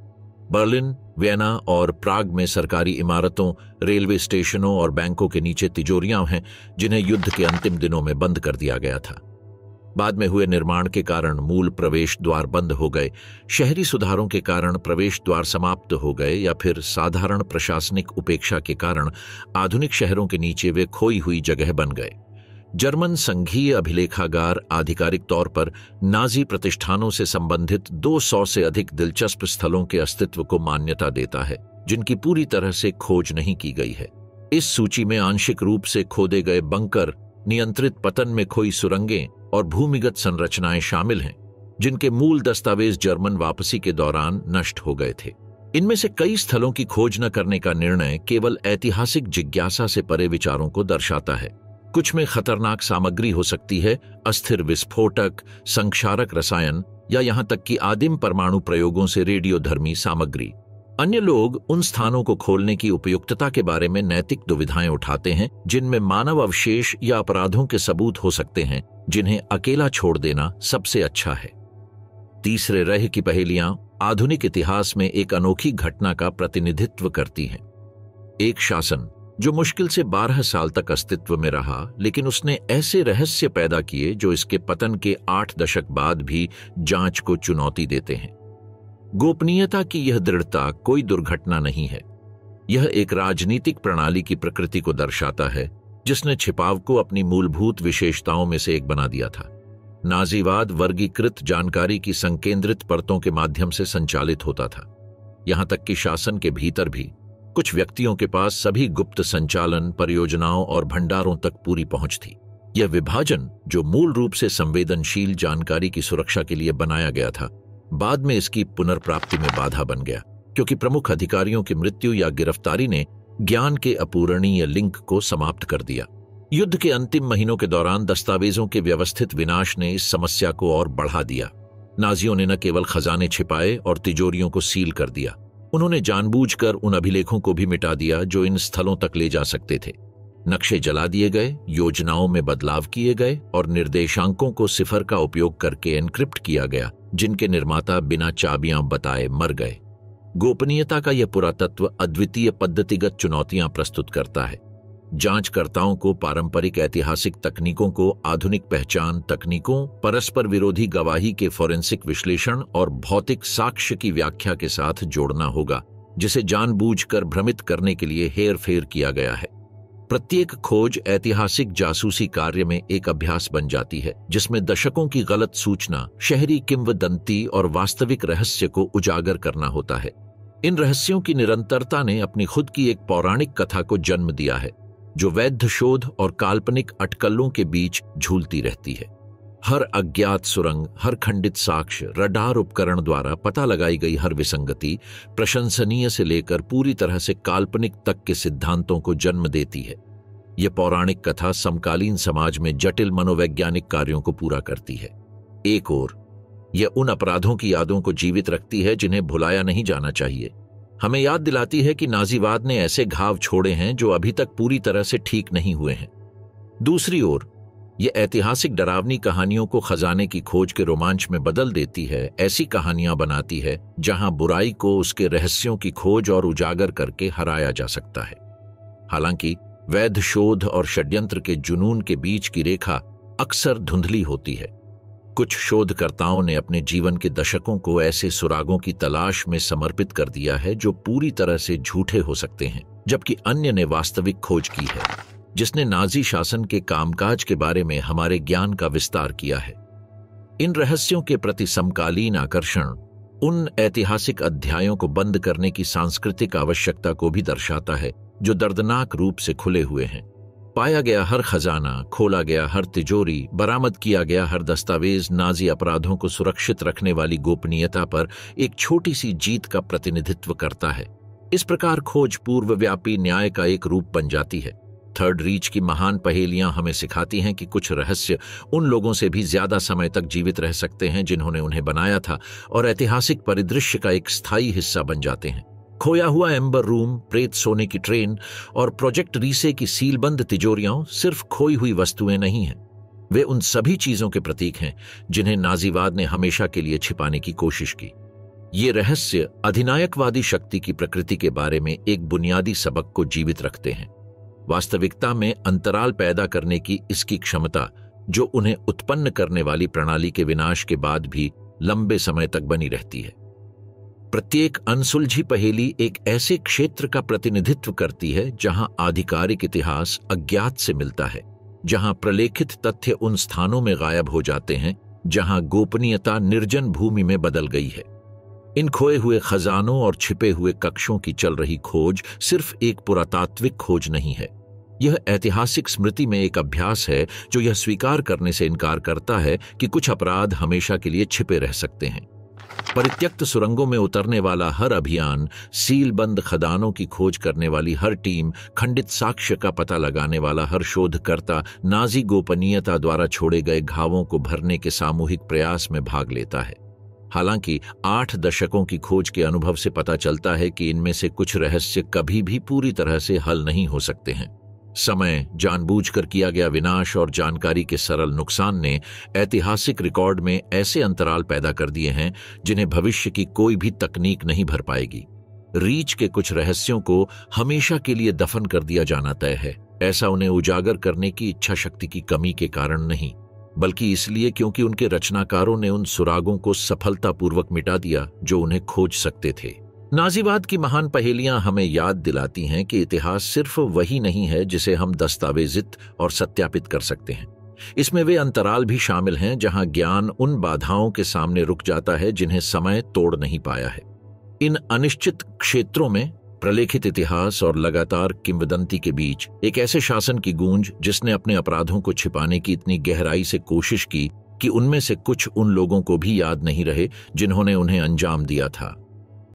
A: बर्लिन, वियना और प्राग में सरकारी इमारतों, रेलवे स्टेशनों और बैंकों के नीचे तिजोरियां हैं जिन्हें युद्ध के अंतिम दिनों में बंद कर दिया गया था। बाद में हुए निर्माण के कारण मूल प्रवेश द्वार बंद हो गए, शहरी सुधारों के कारण प्रवेश द्वार समाप्त हो गए या फिर साधारण प्रशासनिक उपेक्षा के कारण आधुनिक शहरों के नीचे वे खोई हुई जगह बन गए। जर्मन संघीय अभिलेखागार आधिकारिक तौर पर नाजी प्रतिष्ठानों से संबंधित 200 से अधिक दिलचस्प स्थलों के अस्तित्व को मान्यता देता है, जिनकी पूरी तरह से खोज नहीं की गई है। इस सूची में आंशिक रूप से खोदे गए बंकर, नियंत्रित पतन में खोई सुरंगें और भूमिगत संरचनाएं शामिल हैं, जिनके मूल दस्तावेज जर्मन वापसी के दौरान नष्ट हो गए थे। इनमें से कई स्थलों की खोज न करने का निर्णय केवल ऐतिहासिक जिज्ञासा से परे विचारों को दर्शाता है। कुछ में खतरनाक सामग्री हो सकती है, अस्थिर विस्फोटक, संक्षारक रसायन या यहां तक कि आदिम परमाणु प्रयोगों से रेडियोधर्मी सामग्री। अन्य लोग उन स्थानों को खोलने की उपयुक्तता के बारे में नैतिक दुविधाएं उठाते हैं, जिनमें मानव अवशेष या अपराधों के सबूत हो सकते हैं, जिन्हें अकेला छोड़ देना सबसे अच्छा है। तीसरे रह की पहेलियां आधुनिक इतिहास में एक अनोखी घटना का प्रतिनिधित्व करती हैं। एक शासन जो मुश्किल से 12 साल तक अस्तित्व में रहा, लेकिन उसने ऐसे रहस्य पैदा किए जो इसके पतन के 8 दशक बाद भी जांच को चुनौती देते हैं। गोपनीयता की यह दृढ़ता कोई दुर्घटना नहीं है, यह एक राजनीतिक प्रणाली की प्रकृति को दर्शाता है, जिसने छिपाव को अपनी मूलभूत विशेषताओं में से एक बना दिया था। नाजीवाद वर्गीकृत जानकारी की संकेंद्रित परतों के माध्यम से संचालित होता था, यहां तक कि शासन के भीतर भी कुछ व्यक्तियों के पास सभी गुप्त संचालन, परियोजनाओं और भंडारों तक पूरी पहुंच थी। यह विभाजन, जो मूल रूप से संवेदनशील जानकारी की सुरक्षा के लिए बनाया गया था, बाद में इसकी पुनर्प्राप्ति में बाधा बन गया, क्योंकि प्रमुख अधिकारियों की मृत्यु या गिरफ्तारी ने ज्ञान के अपूरणीय लिंक को समाप्त कर दिया। युद्ध के अंतिम महीनों के दौरान दस्तावेजों के व्यवस्थित विनाश ने इस समस्या को और बढ़ा दिया। नाजियों ने न केवल खजाने छिपाए और तिजोरियों को सील कर दिया, उन्होंने जानबूझकर उन अभिलेखों को भी मिटा दिया जो इन स्थलों तक ले जा सकते थे। नक्शे जला दिए गए, योजनाओं में बदलाव किए गए और निर्देशांकों को सिफर का उपयोग करके एन्क्रिप्ट किया गया, जिनके निर्माता बिना चाबियां बताए मर गए। गोपनीयता का यह पुरातत्व अद्वितीय पद्धतिगत चुनौतियां प्रस्तुत करता है। जांचकर्ताओं को पारंपरिक ऐतिहासिक तकनीकों को आधुनिक पहचान तकनीकों, परस्पर विरोधी गवाही के फोरेंसिक विश्लेषण और भौतिक साक्ष्य की व्याख्या के साथ जोड़ना होगा, जिसे जानबूझकर भ्रमित करने के लिए हेरफेर किया गया है। प्रत्येक खोज ऐतिहासिक जासूसी कार्य में एक अभ्यास बन जाती है, जिसमें दशकों की गलत सूचना, शहरी किंवदंती और वास्तविक रहस्य को उजागर करना होता है। इन रहस्यों की निरंतरता ने अपनी खुद की एक पौराणिक कथा को जन्म दिया है, जो वैध शोध और काल्पनिक अटकलों के बीच झूलती रहती है। हर अज्ञात सुरंग, हर खंडित साक्ष्य, रडार उपकरण द्वारा पता लगाई गई हर विसंगति प्रशंसनीय से लेकर पूरी तरह से काल्पनिक तक के सिद्धांतों को जन्म देती है। यह पौराणिक कथा समकालीन समाज में जटिल मनोवैज्ञानिक कार्यों को पूरा करती है। एक ओर यह उन अपराधों की यादों को जीवित रखती है जिन्हें भुलाया नहीं जाना चाहिए, हमें याद दिलाती है कि नाजीवाद ने ऐसे घाव छोड़े हैं जो अभी तक पूरी तरह से ठीक नहीं हुए हैं। दूसरी ओर यह ऐतिहासिक डरावनी कहानियों को खजाने की खोज के रोमांच में बदल देती है, ऐसी कहानियां बनाती है जहां बुराई को उसके रहस्यों की खोज और उजागर करके हराया जा सकता है। हालांकि वैध शोध और षड्यंत्र के जुनून के बीच की रेखा अक्सर धुंधली होती है। कुछ शोधकर्ताओं ने अपने जीवन के दशकों को ऐसे सुरागों की तलाश में समर्पित कर दिया है जो पूरी तरह से झूठे हो सकते हैं, जबकि अन्य ने वास्तविक खोज की है, जिसने नाजी शासन के कामकाज के बारे में हमारे ज्ञान का विस्तार किया है। इन रहस्यों के प्रति समकालीन आकर्षण उन ऐतिहासिक अध्यायों को बंद करने की सांस्कृतिक आवश्यकता को भी दर्शाता है जो दर्दनाक रूप से खुले हुए हैं। पाया गया हर खजाना, खोला गया हर तिजोरी, बरामद किया गया हर दस्तावेज नाजी अपराधों को सुरक्षित रखने वाली गोपनीयता पर एक छोटी सी जीत का प्रतिनिधित्व करता है। इस प्रकार खोज पूर्वव्यापी न्याय का एक रूप बन जाती है। थर्ड रीच की महान पहेलियां हमें सिखाती हैं कि कुछ रहस्य उन लोगों से भी ज्यादा समय तक जीवित रह सकते हैं जिन्होंने उन्हें बनाया था और ऐतिहासिक परिदृश्य का एक स्थायी हिस्सा बन जाते हैं। खोया हुआ एम्बर रूम, प्रेत सोने की ट्रेन और प्रोजेक्ट रीसे की सीलबंद तिजोरियां सिर्फ खोई हुई वस्तुएं नहीं हैं, वे उन सभी चीजों के प्रतीक हैं जिन्हें नाजीवाद ने हमेशा के लिए छिपाने की कोशिश की। ये रहस्य अधिनायकवादी शक्ति की प्रकृति के बारे में एक बुनियादी सबक को जीवित रखते हैं। वास्तविकता में अंतराल पैदा करने की इसकी क्षमता, जो उन्हें उत्पन्न करने वाली प्रणाली के विनाश के बाद भी लंबे समय तक बनी रहती है। प्रत्येक अनसुलझी पहेली एक ऐसे क्षेत्र का प्रतिनिधित्व करती है जहां आधिकारिक इतिहास अज्ञात से मिलता है, जहां प्रलेखित तथ्य उन स्थानों में गायब हो जाते हैं जहां गोपनीयता निर्जन भूमि में बदल गई है। इन खोए हुए खजानों और छिपे हुए कक्षों की चल रही खोज सिर्फ एक पुरातात्विक खोज नहीं है, यह ऐतिहासिक स्मृति में एक अभ्यास है जो यह स्वीकार करने से इनकार करता है कि कुछ अपराध हमेशा के लिए छिपे रह सकते हैं। परित्यक्त सुरंगों में उतरने वाला हर अभियान, सीलबंद खदानों की खोज करने वाली हर टीम, खंडित साक्ष्य का पता लगाने वाला हर शोधकर्ता नाजी गोपनीयता द्वारा छोड़े गए घावों को भरने के सामूहिक प्रयास में भाग लेता है। हालांकि 8 दशकों की खोज के अनुभव से पता चलता है कि इनमें से कुछ रहस्य कभी भी पूरी तरह से हल नहीं हो सकते हैं। समय, जानबूझकर किया गया विनाश और जानकारी के सरल नुकसान ने ऐतिहासिक रिकॉर्ड में ऐसे अंतराल पैदा कर दिए हैं जिन्हें भविष्य की कोई भी तकनीक नहीं भर पाएगी। रीच के कुछ रहस्यों को हमेशा के लिए दफन कर दिया जाना तय है। ऐसा उन्हें उजागर करने की इच्छा शक्ति की कमी के कारण नहीं, बल्कि इसलिए क्योंकि उनके रचनाकारों ने उन सुरागों को सफलतापूर्वक मिटा दिया जो उन्हें खोज सकते थे। नाजीवाद की महान पहेलियां हमें याद दिलाती हैं कि इतिहास सिर्फ वही नहीं है जिसे हम दस्तावेजित और सत्यापित कर सकते हैं। इसमें वे अंतराल भी शामिल हैं जहां ज्ञान उन बाधाओं के सामने रुक जाता है जिन्हें समय तोड़ नहीं पाया है। इन अनिश्चित क्षेत्रों में प्रलेखित इतिहास और लगातार किंवदंती के बीच एक ऐसे शासन की गूंज जिसने अपने अपराधों को छिपाने की इतनी गहराई से कोशिश की कि उनमें से कुछ उन लोगों को भी याद नहीं रहे जिन्होंने उन्हें अंजाम दिया था।